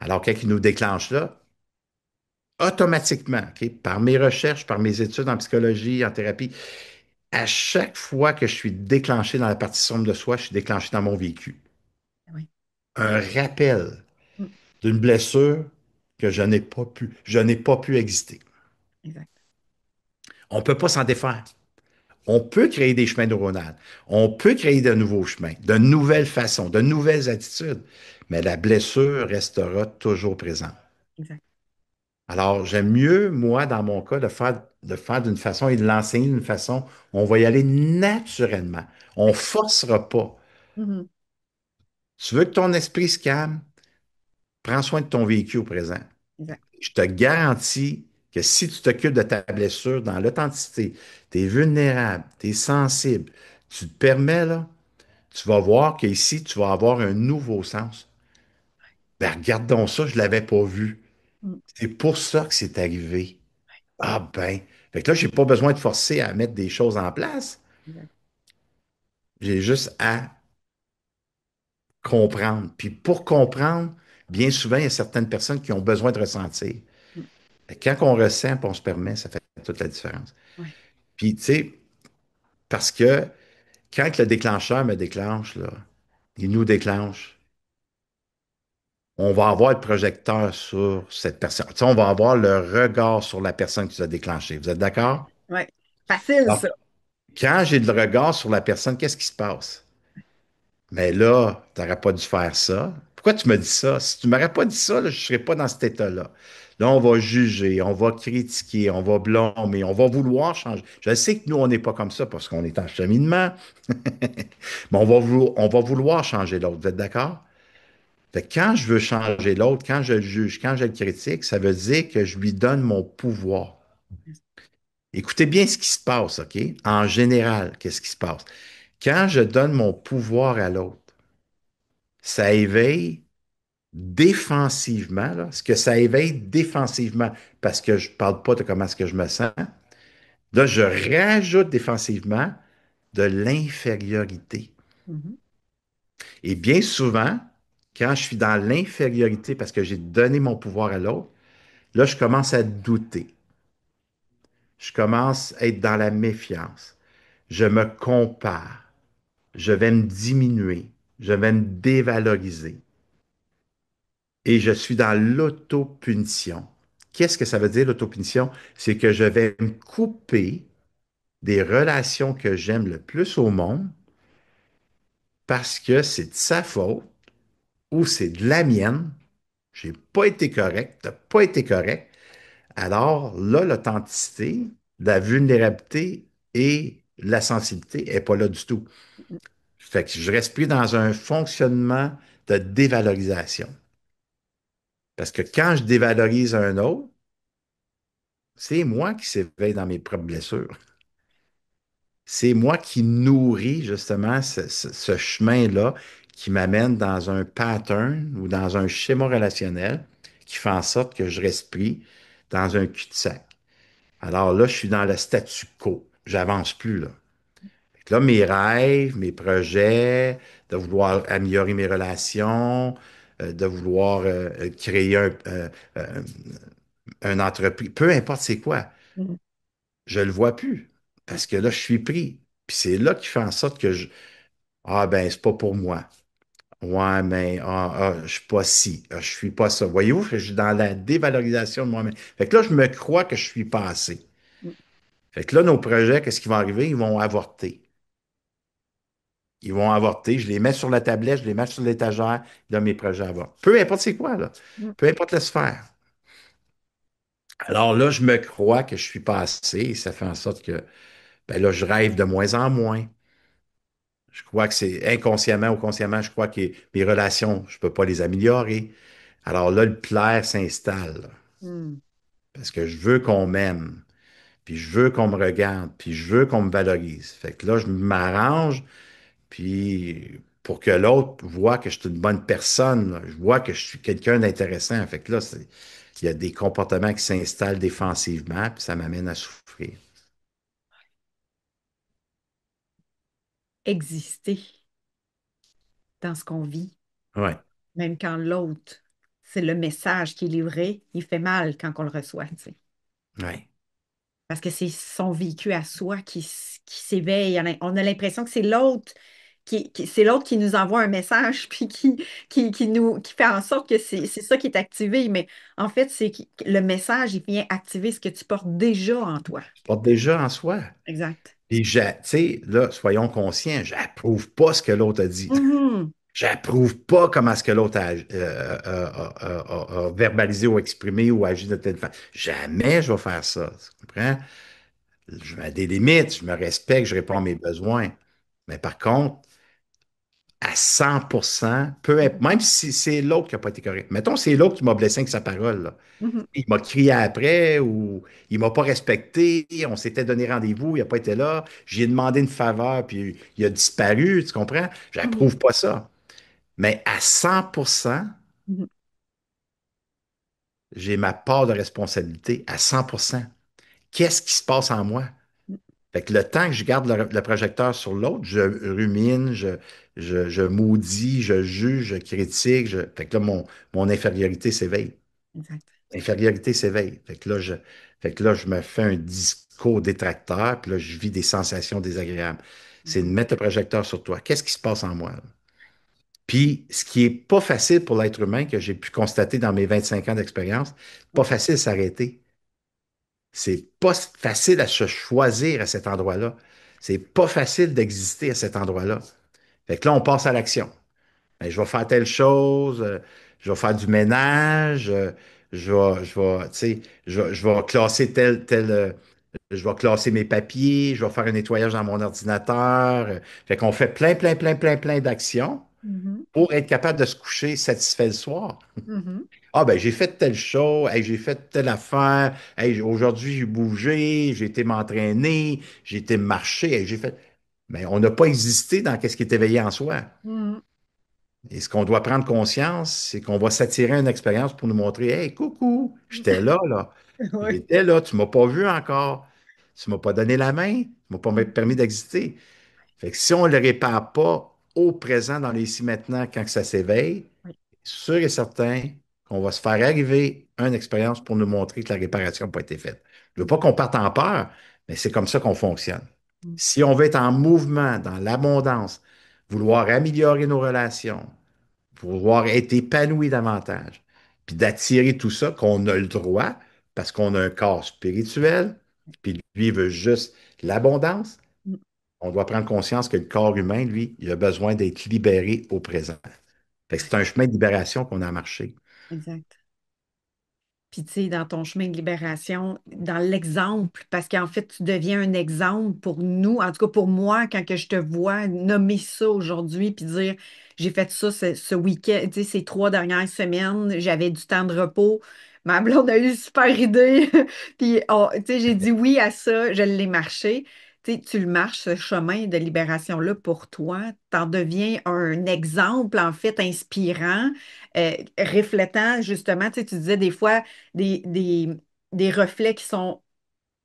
Alors, quand ils nous déclenchent là, automatiquement, OK, par mes recherches, par mes études en psychologie, en thérapie, à chaque fois que je suis déclenché dans la partie sombre de soi, je suis déclenché dans mon vécu. Oui. Un rappel Mm. d'une blessure que je n'ai pas pu exister. Exact. On ne peut pas s'en défaire. On peut créer des chemins neuronaux. On peut créer de nouveaux chemins, de nouvelles façons, de nouvelles attitudes. Mais la blessure restera toujours présente. Exact. Alors, j'aime mieux, moi, dans mon cas, de faire d'une façon et de l'enseigner d'une façon, on va y aller naturellement. On ne Oui. forcera pas. Mhm. Tu veux que ton esprit se calme? Prends soin de ton vécu au présent. Exact. Je te garantis que si tu t'occupes de ta blessure dans l'authenticité, tu es vulnérable, tu es sensible, tu te permets, là, tu vas voir qu'ici, tu vas avoir un nouveau sens. Ben, regarde donc ça, je ne l'avais pas vu. Mm. C'est pour ça que c'est arrivé. Ah ben. Fait que là, j'ai pas besoin de forcer à mettre des choses en place. Exact. J'ai juste à comprendre. Puis pour comprendre, bien souvent, il y a certaines personnes qui ont besoin de ressentir. Mm. Fait que quand on ressent, puis on se permet, ça fait toute la différence. Ouais. Puis, tu sais, parce que quand le déclencheur me déclenche, là, il nous déclenche, on va avoir le projecteur sur cette personne. Tu sais, on va avoir le regard sur la personne qui nous a déclenché. Vous êtes d'accord? Ouais. Facile, Donc, ça. quand j'ai le regard sur la personne, qu'est-ce qui se passe? Mais là, tu n'aurais pas dû faire ça. Pourquoi tu me dis ça? Si tu ne m'aurais pas dit ça, là, je ne serais pas dans cet état-là. Là, on va juger, on va critiquer, on va blâmer, on va vouloir changer. Je sais que nous, on n'est pas comme ça parce qu'on est en cheminement, mais on va vouloir changer l'autre. Vous êtes d'accord? Fait que quand je veux changer l'autre, quand je le juge, quand je le critique, ça veut dire que je lui donne mon pouvoir. Écoutez bien ce qui se passe, OK? En général, qu'est-ce qui se passe? Quand je donne mon pouvoir à l'autre, ça éveille défensivement, là, ce que ça éveille défensivement, parce que je ne parle pas de comment est-ce que je me sens, là, je rajoute défensivement de l'infériorité. Mhm. Et bien souvent, quand je suis dans l'infériorité parce que j'ai donné mon pouvoir à l'autre, là, je commence à douter. Je commence à être dans la méfiance. Je me compare. Je vais me diminuer. Je vais me dévaloriser. Et je suis dans l'autopunition. Qu'est-ce que ça veut dire, l'autopunition? C'est que je vais me couper des relations que j'aime le plus au monde parce que c'est de sa faute ou c'est de la mienne. J'ai pas été correct, t'as pas été correct. Alors là, l'authenticité, la vulnérabilité et la sensibilité n'est pas là du tout. Fait que je reste plus dans un fonctionnement de dévalorisation. Parce que quand je dévalorise un autre, c'est moi qui s'éveille dans mes propres blessures. C'est moi qui nourris justement ce chemin-là qui m'amène dans un pattern ou dans un schéma relationnel qui fait en sorte que je reste pris dans un cul-de-sac. Alors là, je suis dans le statu quo. J'avance plus là. Là, mes rêves, mes projets, de vouloir améliorer mes relations, de vouloir créer euh, un entreprise, peu importe c'est quoi, Mhm. je le vois plus. Parce que là, je suis pris. Puis c'est là qui fait en sorte que ah ben, c'est pas pour moi. Ouais, mais je suis pas ci, je suis pas ça. Voyez-vous, je suis dans la dévalorisation de moi-même. Fait que là, je me crois que je suis pas assez. Fait que là, nos projets, qu'est-ce qui va arriver? Ils vont avorter. Ils vont avorter. Je les mets sur la tablette, je les mets sur l'étagère. Là, mes projets avortent. Peu importe c'est quoi, là. Mhm. Peu importe la sphère. Alors là, je me crois que je suis pas assez. Et ça fait en sorte que, ben là, je rêve de moins en moins. Je crois que c'est inconsciemment ou consciemment, je crois que mes relations, je peux pas les améliorer. Alors là, le plaire s'installe. Mhm. Parce que je veux qu'on m'aime, puis je veux qu'on me regarde, puis je veux qu'on me valorise. Fait que là, je m'arrange, puis pour que l'autre voit que je suis une bonne personne, là, je vois que je suis quelqu'un d'intéressant. Fait que là, il y a des comportements qui s'installent défensivement, puis ça m'amène à souffrir. Exister dans ce qu'on vit, Ouais, même quand l'autre, c'est le message qui est livré, il fait mal quand on le reçoit, tu sais. ouais. Parce que c'est son vécu à soi qui s'éveille. On a l'impression que c'est l'autre c'est l'autre qui nous envoie un message puis qui fait en sorte que c'est ça qui est activé. Mais en fait, le message, il vient activer ce que tu portes déjà en toi. Je porte déjà en soi. Exact. Puis, tu sais, là, soyons conscients, j'approuve pas ce que l'autre a dit. Mhm. J'approuve pas comment est-ce que l'autre a verbalisé ou exprimé ou agi de telle façon. Jamais je vais faire ça. Tu comprends? Je mets des limites, je me respecte, je réponds Oui. à mes besoins. Mais par contre, à 100%, même si c'est l'autre qui n'a pas été correct. Mettons, c'est l'autre qui m'a blessé avec sa parole, là. Mhm. Il m'a crié après ou il m'a pas respecté, on s'était donné rendez-vous, il n'a pas été là, j'ai demandé une faveur, puis il a disparu, tu comprends? Mhm. J'approuve pas ça. Mais à 100%, Mhm. j'ai ma part de responsabilité à 100%. Qu'est-ce qui se passe en moi? Fait que le temps que je garde le projecteur sur l'autre, je rumine, je maudis, je juge, je critique. Fait que là, mon infériorité s'éveille. Exact. L'infériorité s'éveille. Fait que là, je me fais un discours détracteur, puis là, je vis des sensations désagréables. C'est de Mhm. mettre le projecteur sur toi. Qu'est-ce qui se passe en moi, là? Puis, ce qui est pas facile pour l'être humain, que j'ai pu constater dans mes 25 ans d'expérience, pas facile de s'arrêter. C'est pas facile à se choisir à cet endroit-là. C'est pas facile d'exister à cet endroit-là. Fait que là, on passe à l'action. Ben, je vais faire telle chose, je vais faire du ménage, tu sais, je vais classer je vais classer mes papiers, je vais faire un nettoyage dans mon ordinateur. Fait qu'on fait plein d'actions Mhm. pour être capable de se coucher satisfait le soir. Mhm. Ah ben j'ai fait telle chose, hey, j'ai fait telle affaire, hey, aujourd'hui j'ai bougé, j'ai été m'entraîner, j'ai été marcher, hey, j'ai fait. Mais on n'a pas existé dans ce qui est éveillé en soi. Mhm. Et ce qu'on doit prendre conscience, c'est qu'on va s'attirer une expérience pour nous montrer, hey, coucou, j'étais là, là. Oui. J'étais là, tu m'as pas vu encore. Tu m'as pas donné la main, tu m'as pas permis d'exister. Fait que si on ne le répare pas au présent, dans les ici maintenant, quand que ça s'éveille, Oui. sûr et certain qu'on va se faire arriver une expérience pour nous montrer que la réparation n'a pas été faite. Je ne veux pas qu'on parte en peur, mais c'est comme ça qu'on fonctionne. Mhm. Si on veut être en mouvement, dans l'abondance, vouloir améliorer nos relations, vouloir être épanoui davantage, puis d'attirer tout ça, qu'on a le droit, parce qu'on a un corps spirituel, puis lui, il veut juste l'abondance, Mhm. on doit prendre conscience que le corps humain, lui, il a besoin d'être libéré au présent. Fait que c'est un chemin de libération qu'on a marché. Exact. Puis, tu sais, dans ton chemin de libération, dans l'exemple, parce qu'en fait, tu deviens un exemple pour nous, en tout cas pour moi, quand que je te vois nommer ça aujourd'hui, puis dire, j'ai fait ça ce week-end, tu sais, ces 3 dernières semaines, j'avais du temps de repos. Ma blonde a eu une super idée. Puis, tu sais, j'ai dit oui à ça, je l'ai marché. Tu sais, tu le marches, ce chemin de libération-là pour toi. T'en deviens un exemple, en fait, inspirant, reflétant, justement, tu sais, tu disais des fois, des, des, des reflets qui sont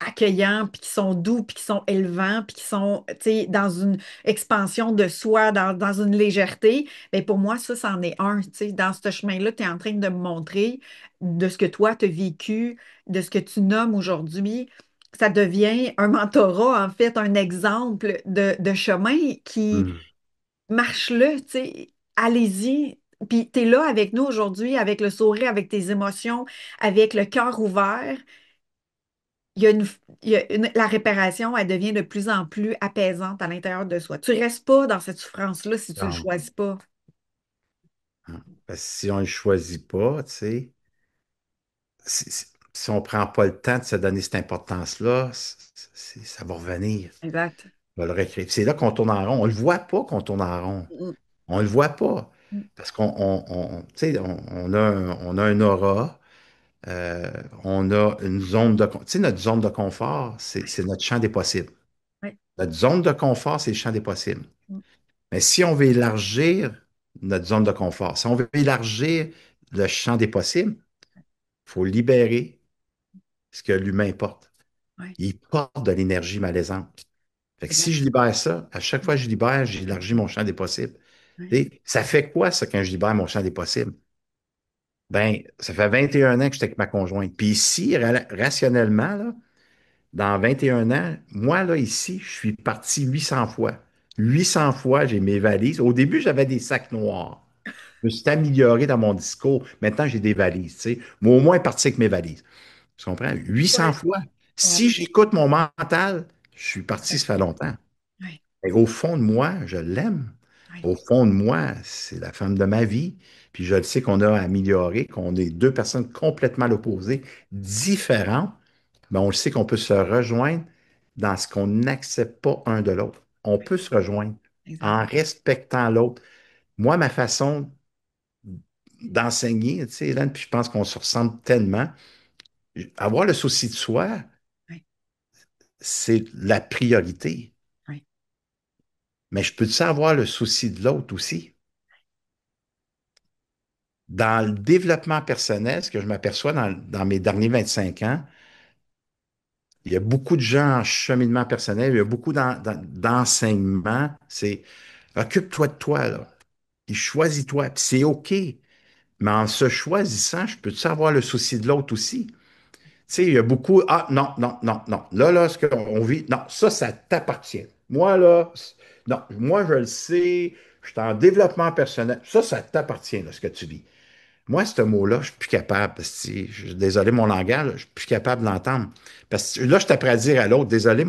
accueillants, puis qui sont doux, puis qui sont élevants, puis qui sont, tu sais, dans une expansion de soi, dans une légèreté, bien, pour moi, ça, c'en est un. Tu sais, dans ce chemin-là, tu es en train de me montrer de ce que toi, tu as vécu, de ce que tu nommes aujourd'hui. Ça devient un mentorat, en fait, un exemple de chemin qui Mhm. marche-le, tu sais, allez-y. Puis tu es là avec nous aujourd'hui, avec le sourire, avec tes émotions, avec le cœur ouvert. Il y a la réparation, elle devient de plus en plus apaisante à l'intérieur de soi. Tu restes pas dans cette souffrance-là si tu ne le Non. choisis pas. Hein. Parce que si on ne le choisit pas, tu sais, si on ne prend pas le temps de se donner cette importance-là, ça va revenir. Exact. On va le recréer. C'est là qu'on tourne en rond. On ne le voit pas qu'on tourne en rond. Mm, On ne le voit pas. mm, Parce tu sais, on a un aura, on a une zone de... Tu sais, notre zone de confort, c'est notre champ des possibles. ouais, Notre zone de confort, c'est le champ des possibles. mm, Mais si on veut élargir notre zone de confort, si on veut élargir le champ des possibles, il faut libérer ce que l'humain porte. ouais, Il porte de l'énergie malaisante. Fait que si exact. je libère ça, à chaque fois que je libère, j'élargis mon champ des possibles. Ouais, Et ça fait quoi, ça, quand je libère mon champ des possibles? Ben, ça fait 21 ans que j'étais avec ma conjointe. Puis ici, rationnellement, là, dans 21 ans, moi, là, ici, je suis parti 800 fois. 800 fois, j'ai mes valises. Au début, j'avais des sacs noirs. Je me suis amélioré dans mon discours. Maintenant, j'ai des valises, tu sais. Mais au moins, parti avec mes valises. Tu comprends? 800 ouais, fois. ouais, Si j'écoute mon mental, je suis parti, ouais, ça fait longtemps. ouais, Et au fond de moi, je l'aime. ouais, Au fond de moi, c'est la femme de ma vie. Puis je le sais qu'on a amélioré, qu'on est deux personnes complètement à l'opposé, différentes, mais on le sait qu'on peut se rejoindre dans ce qu'on n'accepte pas un de l'autre. On ouais, peut se rejoindre exact. en respectant l'autre. Moi, ma façon d'enseigner, tu sais, Hélène, puis je pense qu'on se ressemble tellement. Avoir le souci de soi, Ouais, c'est la priorité. ouais, Mais je peux-tu avoir le souci de l'autre aussi? Dans le développement personnel, ce que je m'aperçois dans mes derniers 25 ans, il y a beaucoup de gens en cheminement personnel, il y a beaucoup d'enseignement. C'est occupe-toi de toi, là. Puis choisis-toi. Puis c'est OK. Mais en se choisissant, je peux-tu avoir le souci de l'autre aussi? Tu sais, il y a beaucoup. Ah, non, non, non, non. Là, ce qu'on vit, non, ça t'appartient. Moi, là, non, moi, je le sais, je suis en développement personnel. Ça t'appartient, là, ce que tu vis. Moi, ce mot-là, je suis plus capable. Parce que, je suis désolé mon langage, là, je suis plus capable de l'entendre. Parce que là, je t'apprends à dire à l'autre, désolé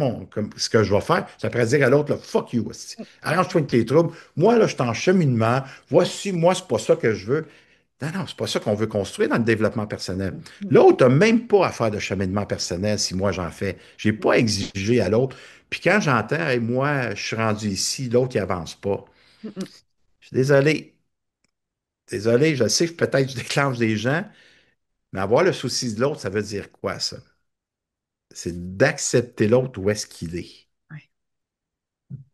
ce que je vais faire, je t'apprends à dire à l'autre, là, fuck you, esti. Arrange-toi avec tes troubles. Moi, là, je suis en cheminement. Voici, moi, c'est pas ça que je veux. Non, non, c'est pas ça qu'on veut construire dans le développement personnel. mm, L'autre n'a même pas à faire de cheminement personnel si moi j'en fais. Je n'ai pas à exiger à l'autre. Puis quand j'entends, hey, moi, je suis rendu ici, l'autre, il avance pas. mm, mm, Je suis désolé. Désolé, je sais que peut-être je déclenche des gens, mais avoir le souci de l'autre, ça veut dire quoi, ça? C'est d'accepter l'autre où est-ce qu'il est. ouais,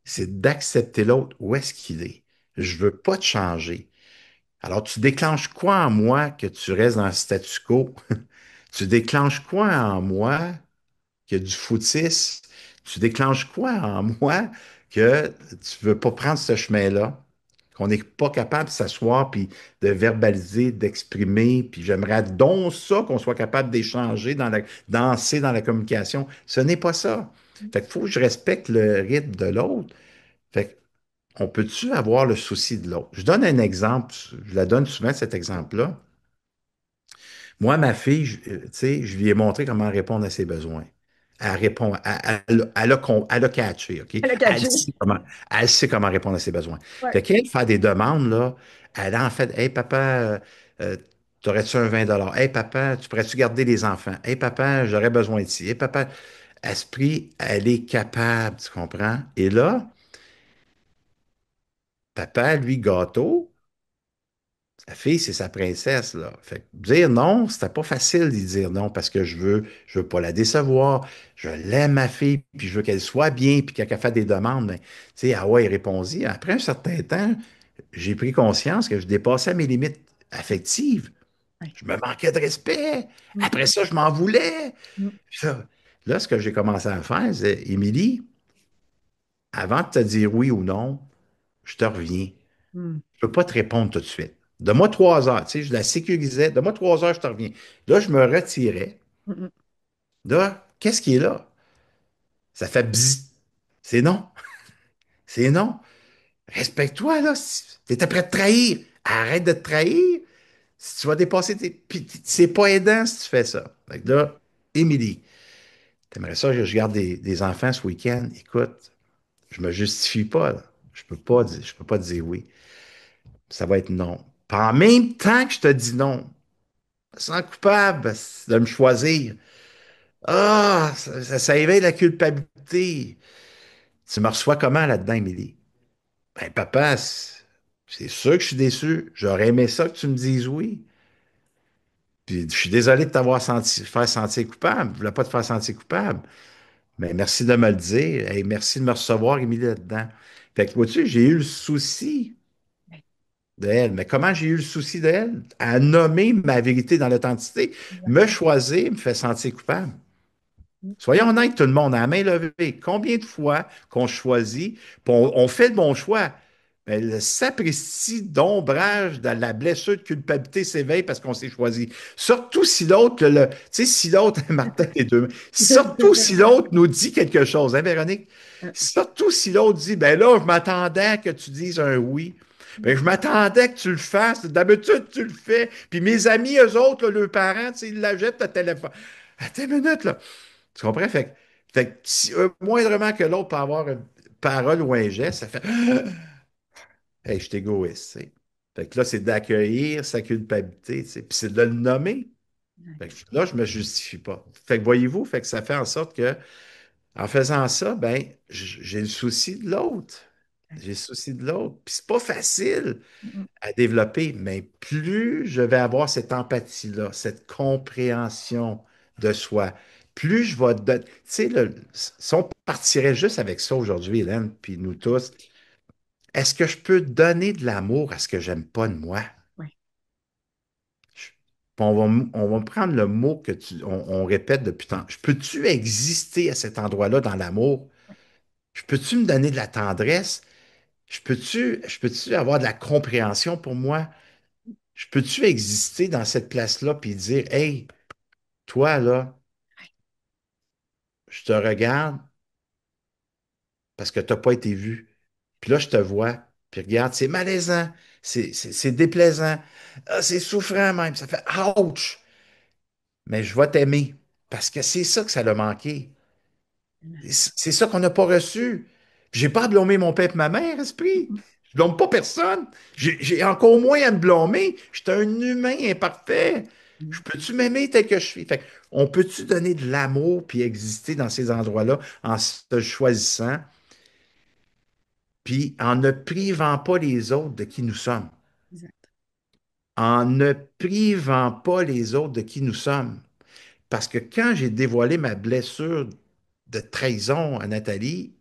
C'est d'accepter l'autre où est-ce qu'il est. Je veux pas te changer. Alors, tu déclenches quoi en moi que tu restes dans le statu quo? Tu déclenches quoi en moi qu'il y a du foutisme? Tu déclenches quoi en moi que tu veux pas prendre ce chemin-là? Qu'on n'est pas capable de s'asseoir puis de verbaliser, d'exprimer, puis j'aimerais donc ça qu'on soit capable d'échanger danser dans la communication. Ce n'est pas ça. Fait qu'il faut que je respecte le rythme de l'autre. Fait qu'on peut-tu avoir le souci de l'autre? Je donne un exemple, je la donne souvent cet exemple-là. Moi, ma fille, tu sais, je lui ai montré comment répondre à ses besoins. Elle répond, elle a catché, OK? elle a catché. Elle sait comment répondre à ses besoins. Ouais. Fait qu'elle fait des demandes, là, elle a en fait, hey papa, euh, t'aurais-tu un 20 $? Hey papa, tu pourrais-tu garder les enfants? Hey papa, j'aurais besoin de ci. Hey papa, esprit, elle est capable, tu comprends? Et là, papa, lui, gâteau, sa fille, c'est sa princesse, là. Fait que dire non, c'était pas facile d'y dire non parce que je veux pas la décevoir. Je l'aime, ma fille, puis je veux qu'elle soit bien, puis qu'elle fasse des demandes. Mais, tu sais, ah ouais, répondit. Après un certain temps, j'ai pris conscience que je dépassais mes limites affectives. Ouais. Je me manquais de respect. Mm, Après ça, je m'en voulais. mm, Puis Là, ce que j'ai commencé à faire, c'est, Émilie, avant de te dire oui ou non, je te reviens. Mm. Je ne peux pas te répondre tout de suite. Donne-moi 3 heures. Tu sais, je la sécurisais. Donne-moi 3 heures, je te reviens. Là, je me retirais. Mm. Là, qu'est-ce qui est là? Ça fait bzzz. C'est non. C'est non. Respecte-toi, là. Tu étais prêt de trahir. Arrête de te trahir. Si tu vas dépasser tes. Puis, c'est pas aidant si tu fais ça. Fait que là, Émilie, t'aimerais ça que je garde des enfants ce week-end? Écoute, je me justifie pas, là. Je peux pas te dire oui. Ça va être non. Puis en même temps que je te dis non, je me sens coupable de me choisir. Ah, ça éveille la culpabilité. Tu me reçois comment là-dedans, Émilie? Ben, papa, c'est sûr que je suis déçu. J'aurais aimé ça que tu me dises oui. Puis je suis désolé de t'avoir senti, faire sentir coupable. Je voulais pas te faire sentir coupable. Mais merci de me le dire. Hey, merci de me recevoir, Émilie, là-dedans. Fait que, vois-tu, j'ai eu le souci d'elle. Mais comment j'ai eu le souci d'elle? À nommer ma vérité dans l'authenticité. Me Exactement. choisir me fait sentir coupable. Mm. Soyons honnêtes, tout le monde, à la main levée. Combien de fois qu'on choisit, puis on fait le bon choix, mais le sapristi d'ombrage de la blessure de culpabilité s'éveille parce qu'on s'est choisi. Surtout si l'autre, tu sais, si l'autre, Martin, les deux, surtout si l'autre nous dit quelque chose, hein, Véronique? Surtout si l'autre dit, ben là, je m'attendais à que tu dises un oui. Ben, je m'attendais que tu le fasses. D'habitude, tu le fais. Puis mes amis, eux autres, là, leurs parents, tu sais, ils la jettent le téléphone. Attends une minute, là. Tu comprends? Fait que si, moindrement que l'autre peut avoir une parole ou un geste, ça fait Hey, je suis égoïste, tu sais. Fait que là, c'est d'accueillir sa culpabilité, tu sais. Puis c'est de le nommer. Fait que là, je me justifie pas. Fait que voyez-vous, fait que ça fait en sorte que, en faisant ça, ben, j'ai le souci de l'autre. J'ai le souci de l'autre. Puis c'est pas facile Mm. à développer, mais plus je vais avoir cette empathie-là, cette compréhension de soi, plus je vais donner. Tu sais, si on partirait juste avec ça aujourd'hui, Hélène, puis nous tous, est-ce que je peux donner de l'amour à ce que j'aime pas de moi? Ouais. Je- on va prendre le mot on répète depuis tant. Je peux-tu exister à cet endroit-là dans l'amour? Je peux-tu me donner de la tendresse? Je peux-tu avoir de la compréhension pour moi? Je peux-tu exister dans cette place-là puis dire, hey, toi, là, je te regarde parce que tu n'as pas été vu. Puis là, je te vois, puis regarde, c'est malaisant, c'est déplaisant, ah, c'est souffrant même, ça fait ouch, mais je vais t'aimer parce que c'est ça que ça l'a manqué. C'est ça qu'on n'a pas reçu. J'ai pas à blâmer mon père et ma mère, esprit. Mm. Je blâme pas personne. J'ai encore moins à me blâmer. Je suis un humain imparfait. Je Mm. peux-tu m'aimer tel que je suis? Fait on peut-tu donner de l'amour puis exister dans ces endroits-là en se choisissant puis en ne privant pas les autres de qui nous sommes? Exact. En ne privant pas les autres de qui nous sommes. Parce que quand j'ai dévoilé ma blessure de trahison à Nathalie,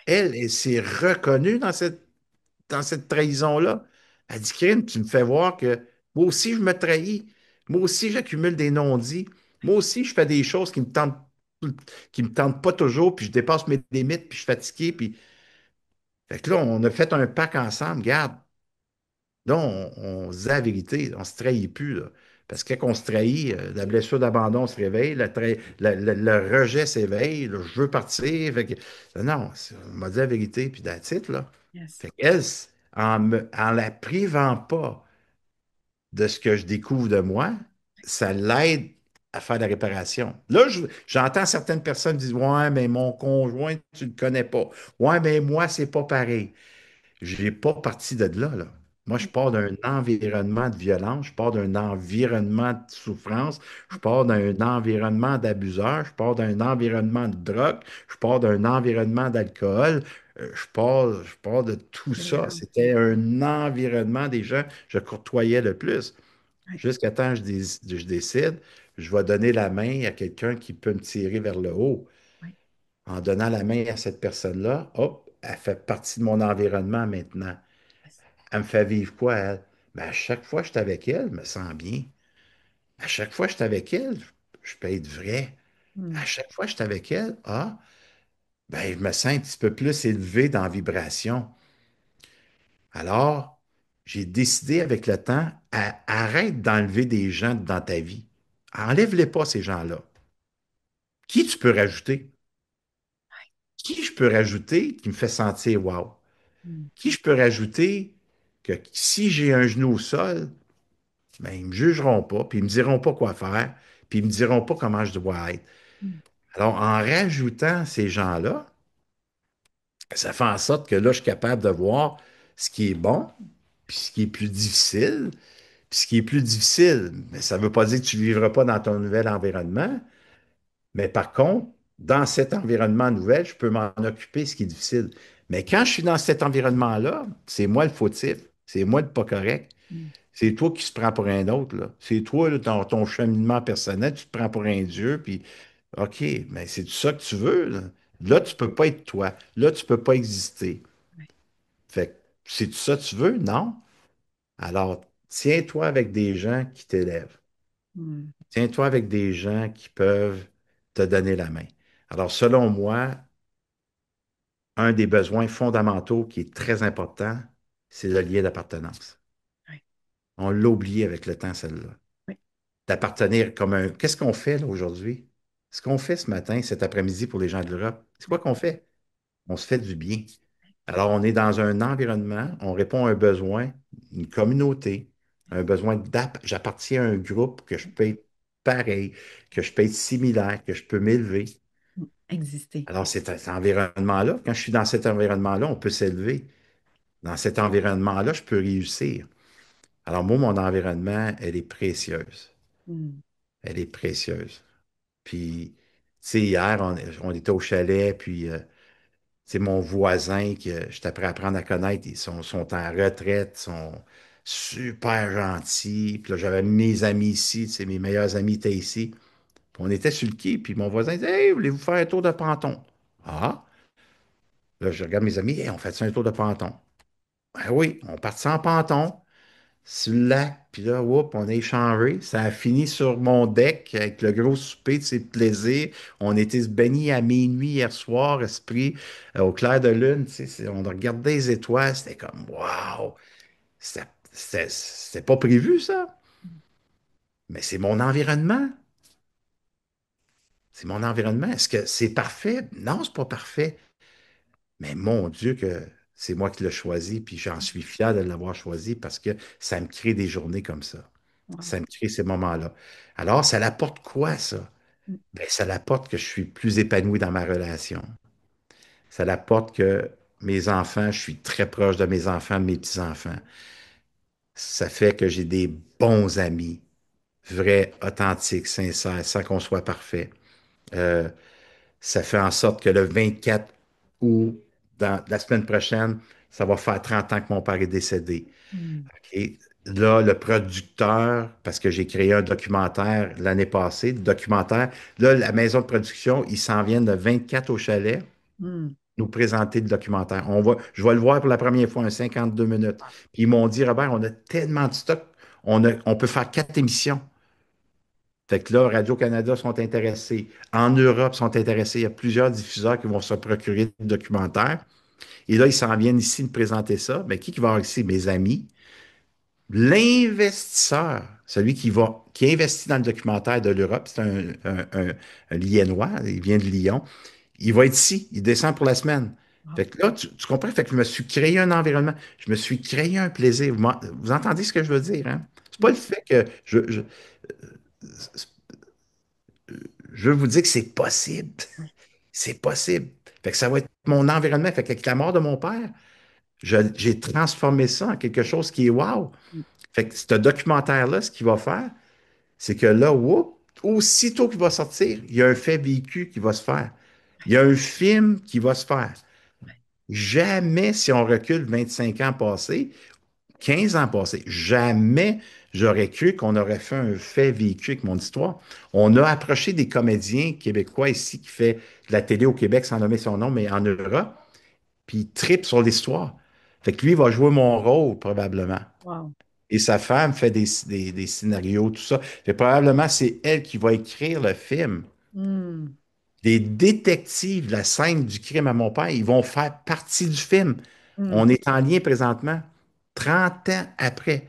elle s'est reconnue dans cette trahison-là. Elle dit, Crime, tu me fais voir que moi aussi, je me trahis. Moi aussi, j'accumule des non-dits. Moi aussi, je fais des choses qui me tentent pas toujours, puis je dépasse mes limites, puis je suis fatigué. Puis... Fait que là, on a fait un pacte ensemble. Regarde, là, on se dit la vérité, on ne se trahit plus, là. Parce que quand on se trahit, la blessure d'abandon se réveille, le rejet s'éveille, là, je veux partir. Fait que, non, on m'a dit la vérité, puis that's it, là. Yes. Fait qu'elle, en la privant pas de ce que je découvre de moi, ça l'aide à faire la réparation. Là, j'entends certaines personnes dire, ouais, mais mon conjoint, tu ne le connais pas. Ouais, mais moi, c'est pas pareil. Je n'ai pas parti de là, là. Moi, je pars d'un environnement de violence, je pars d'un environnement de souffrance, je pars d'un environnement d'abuseurs, je pars d'un environnement de drogue, je pars d'un environnement d'alcool, je pars de tout ça. Tolérance. C'était un environnement des gens que je courtoyais le plus. Ouais. Jusqu'à temps que je décide, je vais donner la main à quelqu'un qui peut me tirer vers le haut. Ouais. En donnant la main à cette personne-là, hop, elle fait partie de mon environnement maintenant. Yes. Elle me fait vivre quoi, elle? Ben, à chaque fois que je suis avec elle, je me sens bien. À chaque fois que je suis avec elle, je peux être vrai. Mm. À chaque fois que je suis avec elle, ben, je me sens un petit peu plus élevé dans la vibration. Alors, j'ai décidé avec le temps, arrête d'enlever des gens dans ta vie. Enlève-les pas, ces gens-là. Qui tu peux rajouter? Qui je peux rajouter qui me fait sentir wow? Mm. Qui je peux rajouter que si j'ai un genou au sol, ben, ils ne me jugeront pas, puis ils ne me diront pas quoi faire, puis ils ne me diront pas comment je dois être. Mm. Alors, en rajoutant ces gens-là, ça fait en sorte que là, je suis capable de voir ce qui est bon, puis ce qui est plus difficile. Puis ce qui est plus difficile, mais ça ne veut pas dire que tu ne vivras pas dans ton nouvel environnement, mais par contre, dans cet environnement nouvel, je peux m'en occuper, ce qui est difficile. Mais quand je suis dans cet environnement-là, c'est moi le fautif, c'est moi le pas correct. Mm. C'est toi qui se prends pour un autre, là. C'est toi, là, ton cheminement personnel, tu te prends pour un Dieu, puis OK, mais c'est ça que tu veux, là. Là, tu peux pas être toi. Là, tu peux pas exister. Ouais. Fait que, c'est ça que tu veux? Non. Alors, tiens-toi avec des gens qui t'élèvent. Mm. Tiens-toi avec des gens qui peuvent te donner la main. Alors, selon moi, un des besoins fondamentaux qui est très important, c'est le lien d'appartenance. Ouais. On l'a oublié avec le temps, celle-là. Ouais. D'appartenir comme un... Qu'est-ce qu'on fait là aujourd'hui? Ce qu'on fait ce matin, cet après-midi pour les gens de l'Europe, c'est quoi qu'on fait? On se fait du bien. Alors, on est dans un environnement, on répond à un besoin, une communauté, un besoin j'appartiens à un groupe que je peux être pareil, que je peux être similaire, que je peux m'élever. Mm. Exister. Alors, cet environnement-là, quand je suis dans cet environnement-là, on peut s'élever. Dans cet environnement-là, je peux réussir. Alors, moi, mon environnement, elle est précieuse. Mm. Elle est précieuse. Puis, tu sais, hier, on était au chalet, puis c'est mon voisin que j'étais prêt à apprendre à connaître. Ils sont en retraite, ils sont super gentils. Puis là, j'avais mes amis ici, tu sais, mes meilleurs amis étaient ici. Puis on était sur le quai, puis mon voisin disait: Hey, voulez-vous faire un tour de ponton? Ah, là, je regarde mes amis: Hey, on fait ça un tour de ponton? Ben oui, on part en ponton, sur le lac, puis là, whoop, on a échangé. Ça a fini sur mon deck avec le gros souper de ses plaisirs. On était se baigner à minuit hier soir, esprit, au clair de lune. Tu sais, on regardait les étoiles, c'était comme waouh! C'était pas prévu, ça. Mais c'est mon environnement. C'est mon environnement. Est-ce que c'est parfait? Non, c'est pas parfait. Mais mon Dieu, que c'est moi qui l'ai choisi, puis j'en suis fier de l'avoir choisi parce que ça me crée des journées comme ça. Wow. Ça me crée ces moments-là. Alors, ça l'apporte quoi, ça? Mm. Ben, ça l'apporte que je suis plus épanoui dans ma relation. Ça l'apporte que mes enfants, je suis très proche de mes enfants, de mes petits-enfants. Ça fait que j'ai des bons amis, vrais, authentiques, sincères, sans qu'on soit parfait. Euh, Ça fait en sorte que le 24 août, dans la semaine prochaine, ça va faire 30 ans que mon père est décédé. Mm. Et là, le producteur, parce que j'ai créé un documentaire l'année passée, le documentaire, là, la maison de production, ils s'en viennent le 24 au chalet Mm. nous présenter le documentaire. Je vais le voir pour la première fois, un 52 minutes. Puis ils m'ont dit: Robert, on a tellement de stock, on peut faire 4 émissions. Fait que là, Radio-Canada sont intéressés. En Europe, sont intéressés. Il y a plusieurs diffuseurs qui vont se procurer le documentaire. Et là, ils s'en viennent ici me présenter ça. Mais qui va avoir ici? Mes amis. L'investisseur, celui qui investit dans le documentaire de l'Europe, c'est un Liénois, il vient de Lyon. Il va être ici, il descend pour la semaine. Wow. Fait que là, tu comprends? Fait que je me suis créé un environnement, je me suis créé un plaisir. Vous entendez ce que je veux dire, hein? C'est pas Mm. le fait que je veux vous dire que c'est possible. Ouais. C'est possible. Fait que ça va être mon environnement. Fait qu'avec la mort de mon père, j'ai transformé ça en quelque chose qui est wow. Mm. Fait que ce documentaire-là, ce qu'il va faire, c'est que là, whoop, aussitôt qu'il va sortir, il y a un fait vécu qui va se faire. Il y a un film qui va se faire. Jamais, si on recule 25 ans passés, 15 ans passés, jamais j'aurais cru qu'on aurait fait un fait vécu avec mon histoire. On a approché des comédiens québécois ici qui fait de la télé au Québec, sans nommer son nom, mais en Europe, puis il tripe sur l'histoire. Fait que lui, il va jouer mon rôle, probablement. Wow. Et sa femme fait des scénarios, tout ça. Fait que probablement, c'est elle qui va écrire le film. Mm. des détectives de la scène du crime à mon père, ils vont faire partie du film. On Mm. est en lien présentement, 30 ans après.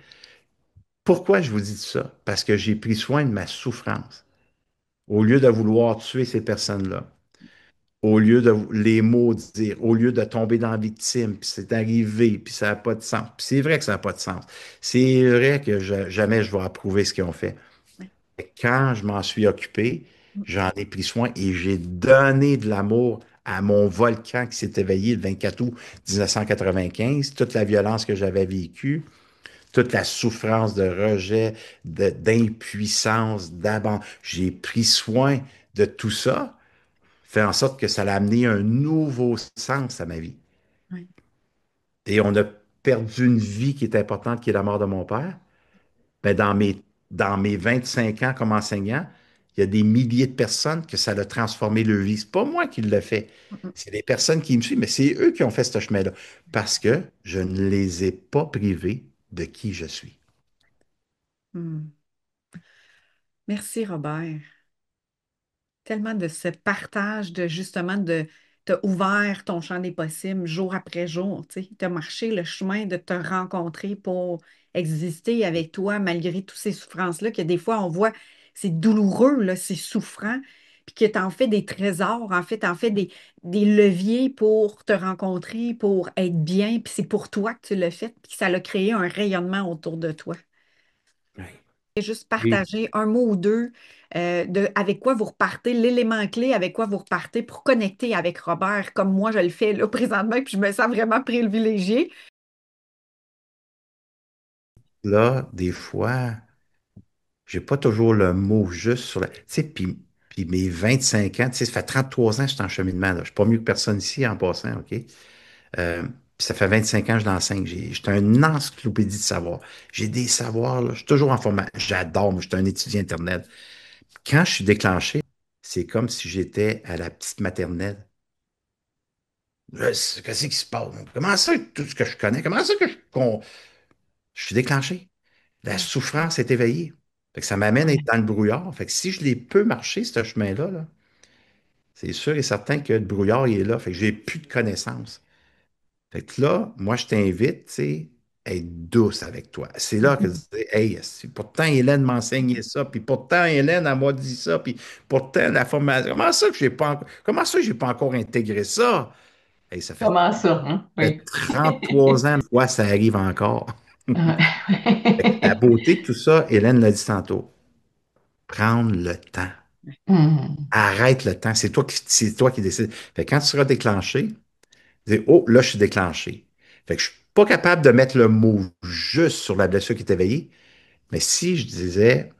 Pourquoi je vous dis ça? Parce que j'ai pris soin de ma souffrance. Au lieu de vouloir tuer ces personnes-là, au lieu de les maudire, au lieu de tomber dans la victime, puis c'est arrivé, puis ça n'a pas de sens. Puis c'est vrai que ça n'a pas de sens. C'est vrai que jamais je vais approuver ce qu'ils ont fait. Ouais. Mais quand je m'en suis occupé, Mm. j'en ai pris soin et j'ai donné de l'amour à mon volcan qui s'est éveillé le 24 août 1995, toute la violence que j'avais vécue, toute la souffrance de rejet, d'impuissance, d'abandon. J'ai pris soin de tout ça, fait en sorte que ça a amené un nouveau sens à ma vie. Ouais. Et on a perdu une vie qui est importante, qui est la mort de mon père. Ben, dans mes 25 ans comme enseignant, il y a des milliers de personnes que ça a transformé leur vie. C'est pas moi qui le fais. Mm. C'est les personnes qui me suivent, mais c'est eux qui ont fait ce chemin-là. Parce que je ne les ai pas privés de qui je suis. Mm. Merci, Robert. Tellement de ce partage de justement de t'as ouvert ton champ des possibles jour après jour, tu sais, t'as marché le chemin de te rencontrer pour exister avec toi malgré toutes ces souffrances-là que des fois on voit c'est douloureux, là, c'est souffrant, puis que tu en fais des trésors, en fait, tu en fais des leviers pour te rencontrer, pour être bien, puis c'est pour toi que tu l'as fait, puis ça a créé un rayonnement autour de toi. Ouais. Juste Et partager un mot ou deux de avec quoi vous repartez, l'élément clé avec quoi vous repartez pour connecter avec Robert, comme moi je le fais là présentement, puis je me sens vraiment privilégiée. là, des fois, j'ai pas toujours le mot juste sur la. Tu sais, puis mes 25 ans, tu sais, ça fait 33 ans que je suis en cheminement, là. Je suis pas mieux que personne ici en passant, OK? Puis ça fait 25 ans que je l'enseigne. J'étais une encyclopédie de savoir. J'ai des savoirs, là. Je suis toujours en formation. J'adore, moi, je suis un étudiant Internet. Quand je suis déclenché, c'est comme si j'étais à la petite maternelle. Qu'est-ce qui se passe? Comment ça, tout ce que je connais? Comment ça que je suis déclenché? La Ouais, souffrance est éveillée. Fait que ça m'amène à être ouais. dans le brouillard. Fait que si je l'ai peu marché, ce chemin-là, là, c'est sûr et certain que le brouillard il est là. Fait que j'ai plus de connaissances. Fait que là, moi, je t'invite, tu sais, à être douce avec toi. C'est là que tu Mhm. dis, hey, pourtant Hélène m'a enseigné ça, puis pourtant Hélène, elle m'a dit ça, puis pourtant la formation. Comment ça que j'ai pas encore intégré ça? Hey, ça fait, Comment ça, hein? fait Oui. 33 ans, fois, ça arrive encore. Fait que la Ouais. beauté de tout ça, Hélène l'a dit tantôt, prendre le temps. Hmm. Arrête le temps. C'est toi qui décides. Fait que quand tu seras déclenché, dis, oh, là, je suis déclenché. Fait que je suis pas capable de mettre le mot juste sur la blessure qui est éveillée, mais si je disais,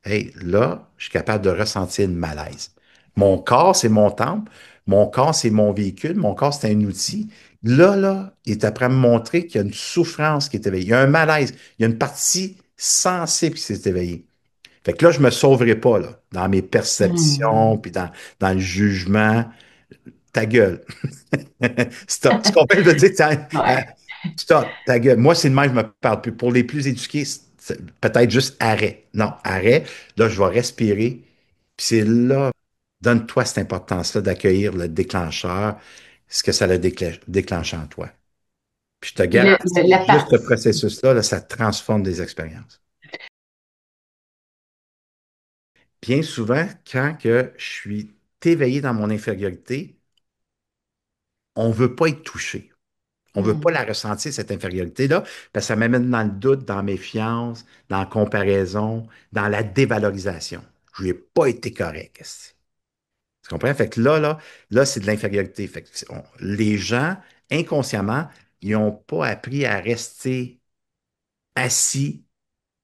hey, là, je suis capable de ressentir le malaise. Mon corps, c'est mon temple. Mon corps, c'est mon véhicule. Mon corps, c'est un outil. Là, il est après à me montrer qu'il y a une souffrance qui est éveillée. Il y a un malaise. Il y a une partie sensible qui s'est éveillée. Fait que là, je me sauverai pas, là, dans mes perceptions, Hmm. puis dans le jugement. Ta gueule. Stop. Tu comprends? Je veux dire, Ouais. stop, ta gueule. Moi, c'est de même, je me parle plus. Pour les plus éduqués, peut-être juste arrêt. Non, arrêt. Là, je vais respirer. Puis c'est là, donne-toi cette importance-là d'accueillir le déclencheur, ce que ça a déclenché en toi. Puis je te Puis garantis, la juste ce partie. processus-là, là, ça transforme des expériences. Bien souvent, quand que je suis éveillé dans mon infériorité, on ne veut pas être touché. On ne veut pas Hmm. la ressentir, cette infériorité-là, parce que ça m'amène dans le doute, dans la méfiance, dans la comparaison, dans la dévalorisation. Je n'ai pas été correct, esti. Tu comprends? Fait que là, c'est de l'infériorité. Fait que les gens, inconsciemment, ils n'ont pas appris à rester assis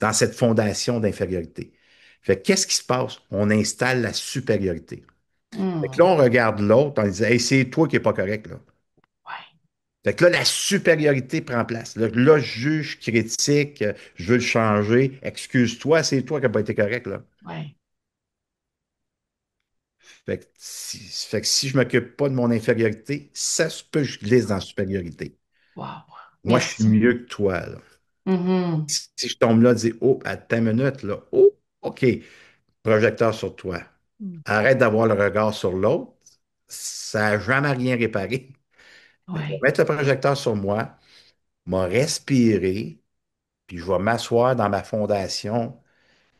dans cette fondation d'infériorité. Fait que qu'est-ce qui se passe? On installe la supériorité. Fait que là, Hmm. on regarde l'autre, on dit, hey, c'est toi qui n'es pas correct, là. Ouais. Fait que là, la supériorité prend place. Là, je juge, critique, je veux le changer. Excuse-toi, c'est toi qui n'as pas été correct, là. Ouais. Fait que si je ne m'occupe pas de mon infériorité, ça se peut que je glisse dans la supériorité. Wow. Moi, je suis Merci. mieux que toi, là. Mhm. Si je tombe là, dis, oh, attends une minute, là. Oh, OK, projecteur sur toi. Hmm. Arrête d'avoir le regard sur l'autre. ça n'a jamais rien réparé. Fait que je vais Ouais. mettre le projecteur sur moi, m'a respiré, puis je vais m'asseoir dans ma fondation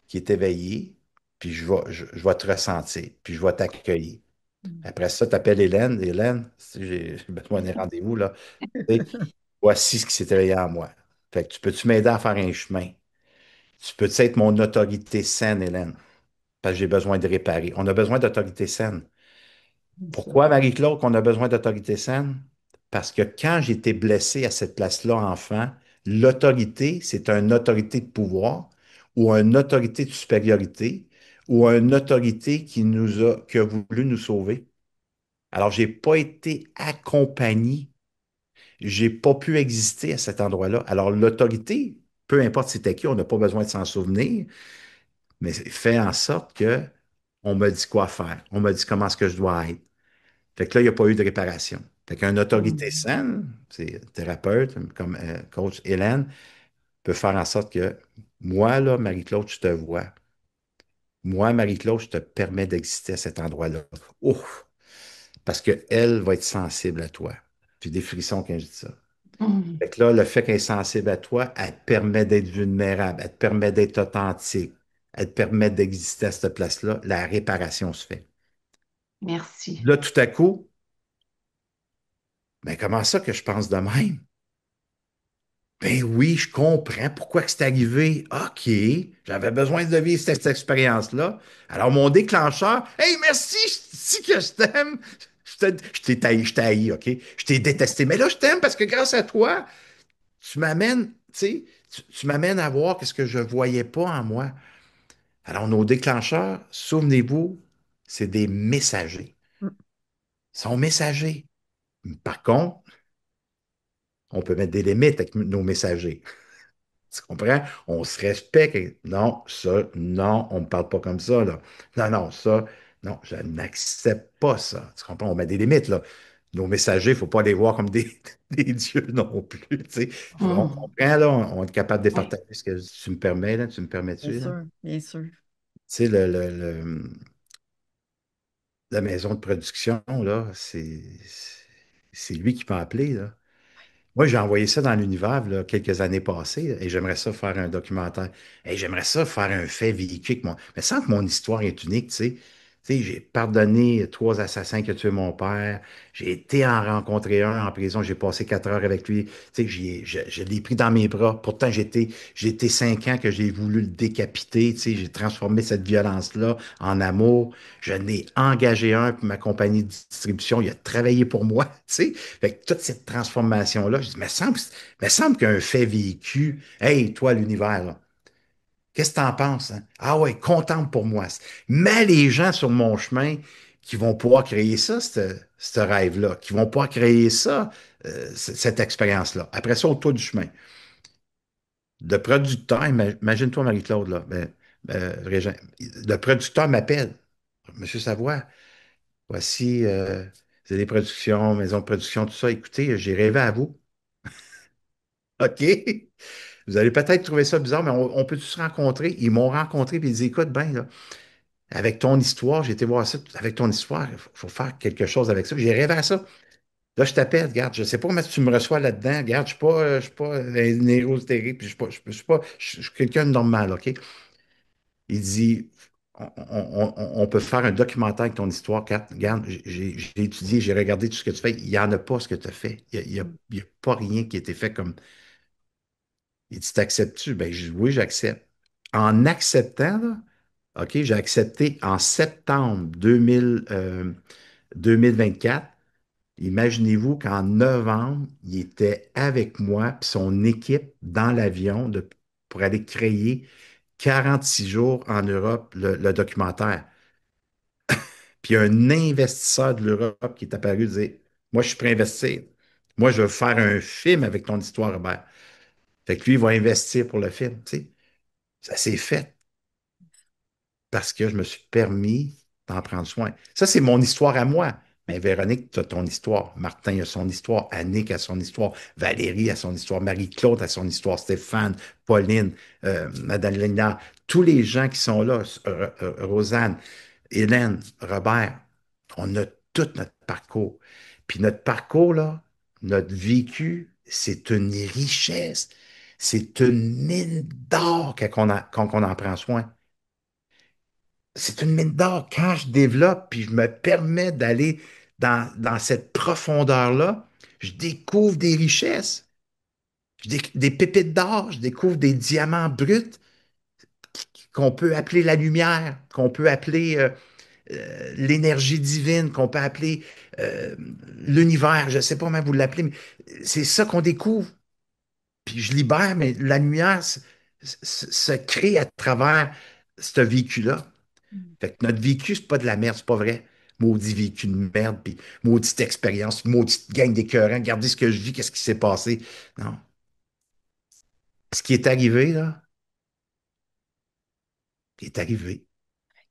qui est éveillée, puis je vais te ressentir, puis je vais t'accueillir. Après ça, tu appelles Hélène. Hélène, si j'ai besoin d'un rendez-vous, là, tu sais, voici ce qui s'est éveillé en moi. Fait que tu peux-tu m'aider à faire un chemin? Tu peux-tu être mon autorité saine, Hélène? Parce que j'ai besoin de réparer. On a besoin d'autorité saine. C'est ça. Pourquoi, Marie-Claude, qu'on a besoin d'autorité saine? Parce que quand j'ai été blessé à cette place-là, enfant, l'autorité, c'est une autorité de pouvoir ou une autorité de supériorité ou une autorité qui a voulu nous sauver. Alors, j'ai pas été accompagné. J'ai pas pu exister à cet endroit-là. Alors, l'autorité, peu importe c'était qui, on n'a pas besoin de s'en souvenir, mais fait en sorte que on m'a dit quoi faire. On m'a dit comment est-ce que je dois être. Fait que là, il n'y a pas eu de réparation. Fait qu'une autorité Mm. saine, c'est thérapeute, comme coach Hélène, peut faire en sorte que moi, là, Marie-Claude, je te vois. Moi, Marie-Claude, je te permets d'exister à cet endroit-là. Ouf! Parce qu'elle va être sensible à toi. J'ai des frissons quand je dis ça. Mm. Fait que là, le fait qu'elle est sensible à toi, elle te permet d'être vulnérable, elle te permet d'être authentique, elle te permet d'exister à cette place-là. La réparation se fait. Merci. Là, tout à coup, ben comment ça que je pense de même? Ben oui, je comprends pourquoi que c'est arrivé. OK, j'avais besoin de vivre cette expérience-là. Alors, mon déclencheur, hey, merci, je dis que je t'aime. Je t'ai taillé, je t'ai haï, OK? Je t'ai détesté. Mais là, je t'aime parce que grâce à toi, tu m'amènes, tu sais, tu m'amènes à voir ce que je ne voyais pas en moi. Alors, nos déclencheurs, souvenez-vous, c'est des messagers. Mm. Ils sont messagers. Par contre, on peut mettre des limites avec nos messagers. Tu comprends? On se respecte. Non, ça, non, on ne me parle pas comme ça, là. Non, non, ça, non, je n'accepte pas ça. Tu comprends? On met des limites, là. Nos messagers, il ne faut pas les voir comme des, des dieux non plus, tu sais. On Mm. comprend, là, on est capable de Oui, partager ce que tu me permets, là, tu me bien permets-tu, là? sûr, bien sûr. Tu sais, la maison de production, là, c'est lui qui m'a appelé, là. Moi, j'ai envoyé ça dans l'univers là, quelques années passées et j'aimerais ça faire un documentaire. Et j'aimerais ça faire un fait véhicule. Mais sans que mon histoire est unique, tu sais. Tu sais, j'ai pardonné 3 assassins qui ont tué mon père. J'ai été en rencontrer un en prison. J'ai passé 4 heures avec lui. Tu sais, je l'ai pris dans mes bras. Pourtant, j'ai été 5 ans que j'ai voulu le décapiter. Tu sais, j'ai transformé cette violence-là en amour. Je n'ai engagé un pour ma compagnie de distribution. Il a travaillé pour moi. Tu sais, fait que toute cette transformation-là, je dis, mais semble qu'un fait vécu, hey, toi, l'univers, là, qu'est-ce que t'en penses? Hein? Ah ouais, contente pour moi. Mets les gens sur mon chemin qui vont pouvoir créer ça, ce rêve-là, qui vont pouvoir créer ça, cette expérience-là. Après ça, autour du chemin. Le producteur, imagine-toi, Marie-Claude, là, Régent, le producteur m'appelle. Monsieur Savoie, voici, c'est des productions, maison de production, tout ça. Écoutez, j'ai rêvé à vous. OK. Vous allez peut-être trouver ça bizarre, mais on peut se rencontrer. Ils m'ont rencontré et ils disent, écoute, ben, là, avec ton histoire, j'ai été voir ça, avec ton histoire, il faut faire quelque chose avec ça. J'ai rêvé à ça. Là, je t'appelle, regarde, je ne sais pas comment tu me reçois là-dedans. Regarde, je suis pas un héros terrible, puis je suis quelqu'un de normal, OK? Il dit, on peut faire un documentaire avec ton histoire, Kat. Regarde, j'ai étudié, j'ai regardé tout ce que tu fais. Il n'y en a pas ce que tu as fait. Il y a pas rien qui a été fait comme. Il dit, t'acceptes-tu? Ben, je dis, oui, j'accepte. En acceptant, là, OK, j'ai accepté en septembre 2024. Imaginez-vous qu'en novembre, il était avec moi puis son équipe dans l'avion pour aller créer 46 jours en Europe, le documentaire. Puis il y a un investisseur de l'Europe qui est apparu et dit, moi, je suis prêt à investir. Moi, je veux faire un film avec ton histoire, Robert. Fait que lui, il va investir pour le film, tu sais. Ça s'est fait parce que je me suis permis d'en prendre soin. Ça, c'est mon histoire à moi. Mais Véronique, tu as ton histoire. Martin a son histoire. Annick a son histoire. Valérie a son histoire. Marie-Claude a son histoire. Stéphane, Pauline, Madalena, tous les gens qui sont là, Rosanne, Hélène, Robert, on a tout notre parcours. Puis notre parcours, là, notre vécu, c'est une richesse. C'est une mine d'or quand on en prend soin. C'est une mine d'or. Quand je développe, puis je me permets d'aller dans cette profondeur-là, je découvre des richesses, des pépites d'or, je découvre des diamants bruts qu'on peut appeler la lumière, qu'on peut appeler l'énergie divine, qu'on peut appeler euh, l'univers, je ne sais pas comment vous l'appelez, mais c'est ça qu'on découvre. Puis je libère, mais la lumière se crée à travers ce vécu-là. Mm. Fait que notre vécu, c'est pas de la merde, c'est pas vrai. Maudit vécu de merde, puis maudite expérience, maudite gang d'écœurants, regardez ce que je vis, qu'est-ce qui s'est passé. Non. Ce qui est arrivé, là, est arrivé.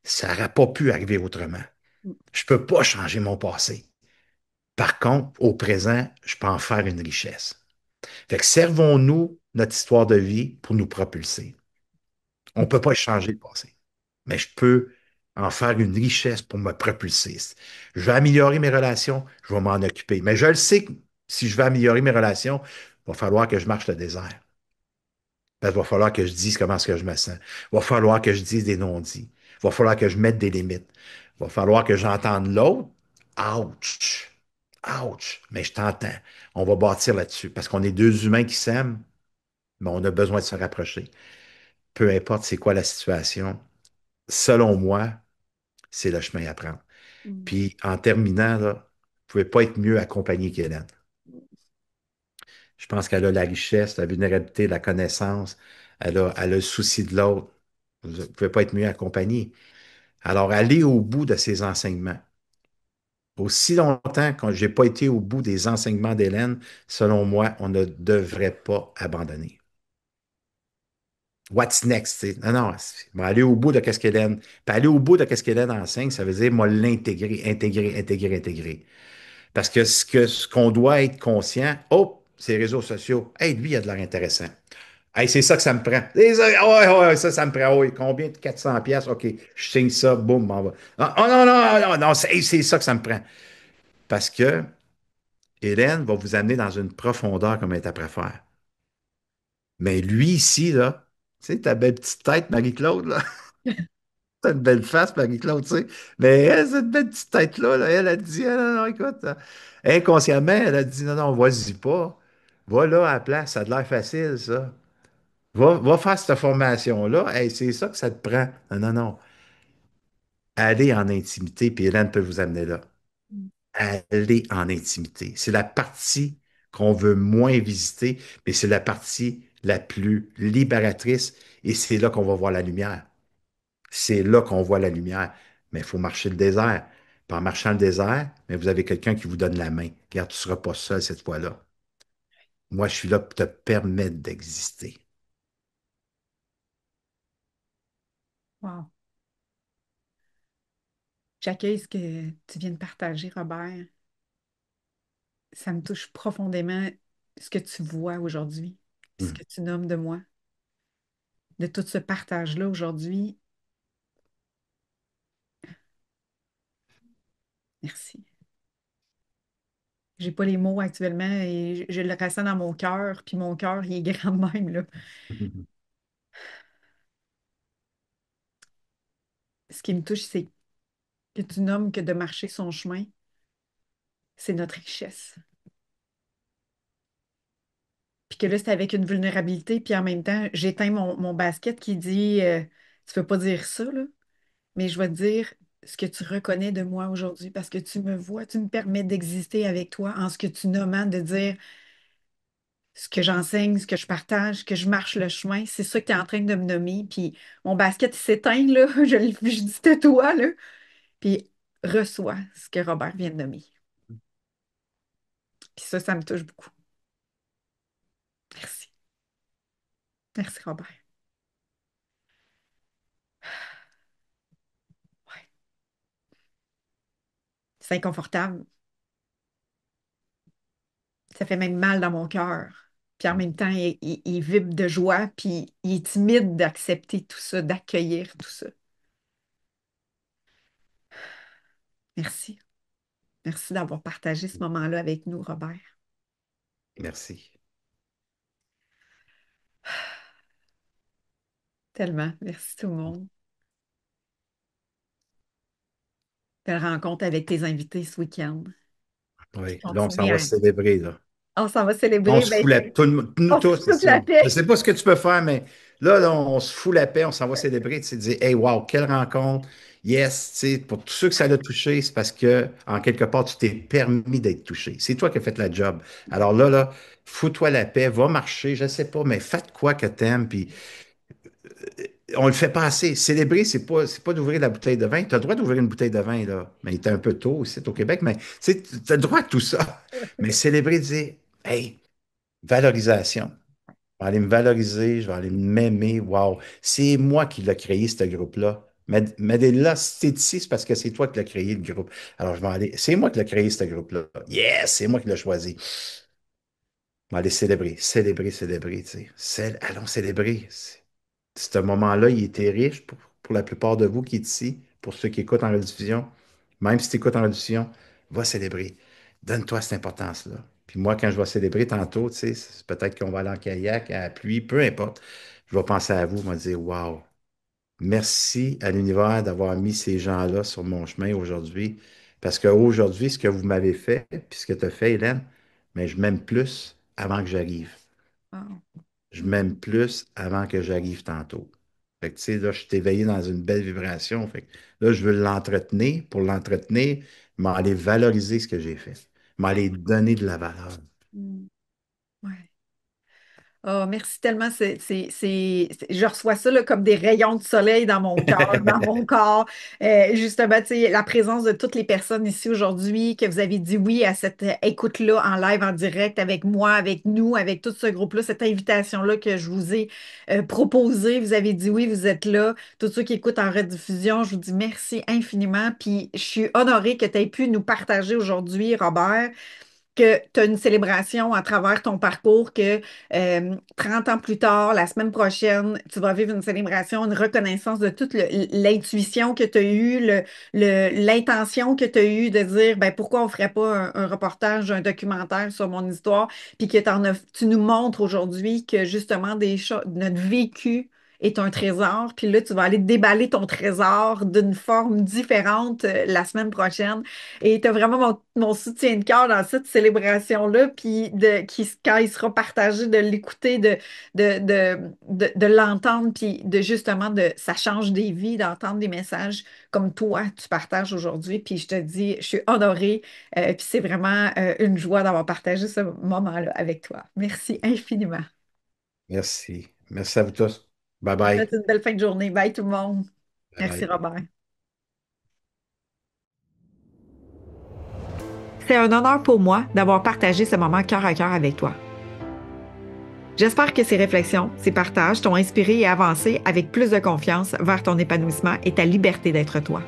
Ça n'aurait pas pu arriver autrement. Je peux pas changer mon passé. Par contre, au présent, je peux en faire une richesse. Fait que servons-nous notre histoire de vie pour nous propulser. On ne peut pas changer le passé, mais je peux en faire une richesse pour me propulser. Je vais améliorer mes relations, je vais m'en occuper. Mais je le sais que si je veux améliorer mes relations, il va falloir que je marche le désert. Parce qu'il va falloir que je dise comment est-ce que je me sens. Il va falloir que je dise des non-dits. Il va falloir que je mette des limites. Il va falloir que j'entende l'autre. Ouch! Ouch! Mais je t'entends. On va bâtir là-dessus. Parce qu'on est deux humains qui s'aiment, mais on a besoin de se rapprocher. Peu importe c'est quoi la situation, selon moi, c'est le chemin à prendre. Mm. Puis en terminant, là, vous ne pouvez pas être mieux accompagné qu'Hélène. Je pense qu'elle a la richesse, la vulnérabilité, la connaissance, elle a le souci de l'autre. Vous ne pouvez pas être mieux accompagné. Alors, allez au bout de ces enseignements. Aussi longtemps que je n'ai pas été au bout des enseignements d'Hélène, selon moi, on ne devrait pas abandonner. What's next? T'sais? Non, non, aller au bout de qu'est-ce qu'Hélène. Puis aller au bout de qu'est-ce qu'Hélène enseigne, ça veut dire, moi, l'intégrer, intégrer, intégrer, intégrer. Parce que ce qu'on doit être conscient, oh, ces réseaux sociaux, hey, lui, il a de l'air intéressant. Hey, c'est ça que ça me prend. Ouais, ouais, ça me prend. Oui, combien de 400 pièces? OK, je signe ça, boum, m'en va. Ah, oh, non, non, non, non, c'est ça que ça me prend. Parce que Hélène va vous amener dans une profondeur comme elle est après faire. Mais lui, ici, là, tu sais, ta belle petite tête, Marie-Claude, là, t'as une belle face, Marie-Claude, tu sais. Mais elle, cette belle petite tête-là, là, elle a dit, ah, non, non, écoute, inconsciemment, elle a dit, non, non, vas-y pas. Va là à la place, ça a de l'air facile, ça. Va faire cette formation-là. Hey, c'est ça que ça te prend. Non, non, non. Allez en intimité, puis Hélène peut vous amener là. Mm. Allez en intimité. C'est la partie qu'on veut moins visiter, mais c'est la partie la plus libératrice et c'est là qu'on va voir la lumière. C'est là qu'on voit la lumière. Mais il faut marcher le désert. Puis en marchant le désert, mais vous avez quelqu'un qui vous donne la main. Regarde, tu ne seras pas seul cette fois-là. Moi, je suis là pour te permettre d'exister. Wow. J'accueille ce que tu viens de partager, Robert. Ça me touche profondément ce que tu vois aujourd'hui, ce Hum. que tu nommes de moi, de tout ce partage-là aujourd'hui. Merci. J'ai pas les mots actuellement et je le ressens dans mon cœur, puis mon cœur, il est grand de même, là. Ce qui me touche, c'est que tu nommes que de marcher son chemin, c'est notre richesse. Puis que là, c'est avec une vulnérabilité, puis en même temps, j'éteins mon basket qui dit tu peux pas dire ça, là, mais je vais te dire ce que tu reconnais de moi aujourd'hui parce que tu me vois, tu me permets d'exister avec toi en ce que tu nommes, hein, de dire ce que j'enseigne, ce que je partage, que je marche le chemin, c'est ça que tu es en train de me nommer. Puis mon basket il s'éteint, là, je dis tais-toi, là, puis reçois ce que Robert vient de nommer. Puis ça me touche beaucoup. Merci. Merci, Robert. Ouais. C'est inconfortable. Ça fait même mal dans mon cœur. Puis en même temps, il vibre de joie, puis il est timide d'accepter tout ça, d'accueillir tout ça. Merci. Merci d'avoir partagé ce moment-là avec nous, Robert. Merci. Tellement. Merci tout le monde. Belle rencontre avec tes invités ce week-end. Puis Oui, là, on s'en continuer va à... célébrer, là. On s'en va On célébrer. se Ben, fout la tout nous on se tous, fout c'est toute ça. la Je paix. sais pas ce que tu peux faire, mais là, on se fout la paix, on s'en va célébrer, tu sais, dire, hey, wow, quelle rencontre. Yes, tu sais, pour tous ceux que ça l'a touché, c'est parce que, en quelque part, tu t'es permis d'être touché. C'est toi qui as fait la job. Alors là, fous-toi la paix, va marcher, je sais pas, mais fais de quoi que t'aimes, puis on le fait pas assez. Célébrer, c'est pas d'ouvrir la bouteille de vin. Tu as le droit d'ouvrir une bouteille de vin, là. Mais il était un peu tôt aussi au Québec, mais tu as le droit de tout ça. Mais célébrer, dire, hey, valorisation. Je vais aller me valoriser, je vais aller m'aimer. Wow, c'est moi qui l'ai créé, ce groupe-là. Mais là, si t'es ici, c'est parce que c'est toi qui l'as créé, le groupe. Alors, je vais aller. C'est moi qui l'ai créé, ce groupe-là. Yes, c'est moi qui l'ai choisi. On va aller célébrer, célébrer, célébrer, tu sais. Allons célébrer. Ce moment-là, il était riche pour la plupart de vous qui êtes ici, pour ceux qui écoutent en rediffusion. Même si tu écoutes en rediffusion, va célébrer. Donne-toi cette importance-là. Puis moi, quand je vais célébrer tantôt, tu sais, peut-être qu'on va aller en kayak, à la pluie, peu importe. Je vais penser à vous, je vais dire, wow, merci à l'univers d'avoir mis ces gens-là sur mon chemin aujourd'hui. Parce qu'aujourd'hui, ce que vous m'avez fait, puis ce que tu as fait, Hélène, mais je m'aime plus avant que j'arrive. Wow. Je m'aime plus avant que j'arrive tantôt. Fait que, tu sais, là, je suis éveillé dans une belle vibration. Fait que là, je veux l'entretenir. Pour l'entretenir, m'aller valoriser ce que j'ai fait. M'aller donner de la valeur. Mm. Ouais. Oh, merci tellement. Je reçois ça là, comme des rayons de soleil dans mon cœur, dans mon corps. Justement, tu sais, la présence de toutes les personnes ici aujourd'hui, que vous avez dit oui à cette écoute-là en live, en direct, avec moi, avec nous, avec tout ce groupe-là, cette invitation-là que je vous ai proposée. Vous avez dit oui, vous êtes là. Tous ceux qui écoutent en rediffusion, je vous dis merci infiniment. Puis je suis honorée que tu aies pu nous partager aujourd'hui, Robert, que tu as une célébration à travers ton parcours, que 30 ans plus tard, la semaine prochaine, tu vas vivre une célébration, une reconnaissance de toute l'intuition que tu as eue, l'intention que tu as eue de dire ben, pourquoi on ne ferait pas un reportage, un documentaire sur mon histoire, puis que tu nous montres aujourd'hui que justement notre vécu est un trésor, puis là, tu vas aller déballer ton trésor d'une forme différente la semaine prochaine. Et tu as vraiment mon soutien de cœur dans cette célébration-là, puis quand il sera partagé, de l'écouter, de l'entendre, puis de justement, ça change des vies d'entendre des messages comme toi, tu partages aujourd'hui. Puis je te dis, je suis honorée, puis c'est vraiment une joie d'avoir partagé ce moment-là avec toi. Merci infiniment. Merci. Merci à vous tous. Bye Je te souhaite bye. une belle fin de journée. Bye tout le monde. Bye Merci bye. Robert. C'est un honneur pour moi d'avoir partagé ce moment cœur à cœur avec toi. J'espère que ces réflexions, ces partages t'ont inspiré et avancé avec plus de confiance vers ton épanouissement et ta liberté d'être toi.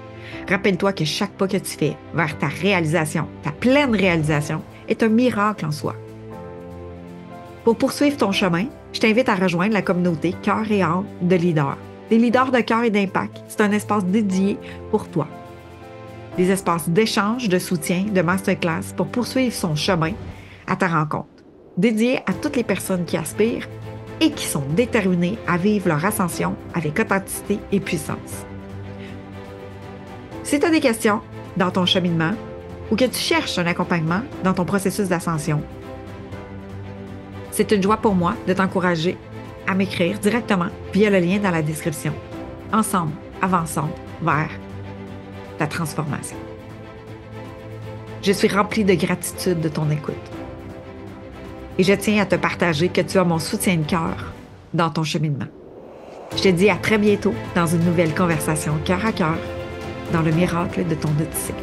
Rappelle-toi que chaque pas que tu fais vers ta réalisation, ta pleine réalisation, est un miracle en soi. Pour poursuivre ton chemin, je t'invite à rejoindre la communauté Cœur et âme de leaders. Des leaders de cœur et d'impact, c'est un espace dédié pour toi. Des espaces d'échange, de soutien, de masterclass pour poursuivre son chemin à ta rencontre, dédiés à toutes les personnes qui aspirent et qui sont déterminées à vivre leur ascension avec authenticité et puissance. Si tu as des questions dans ton cheminement ou que tu cherches un accompagnement dans ton processus d'ascension, c'est une joie pour moi de t'encourager à m'écrire directement via le lien dans la description. Ensemble, avançons vers ta transformation. Je suis remplie de gratitude de ton écoute. Et je tiens à te partager que tu as mon soutien de cœur dans ton cheminement. Je te dis à très bientôt dans une nouvelle conversation cœur à cœur dans le miracle de ton Odyssée.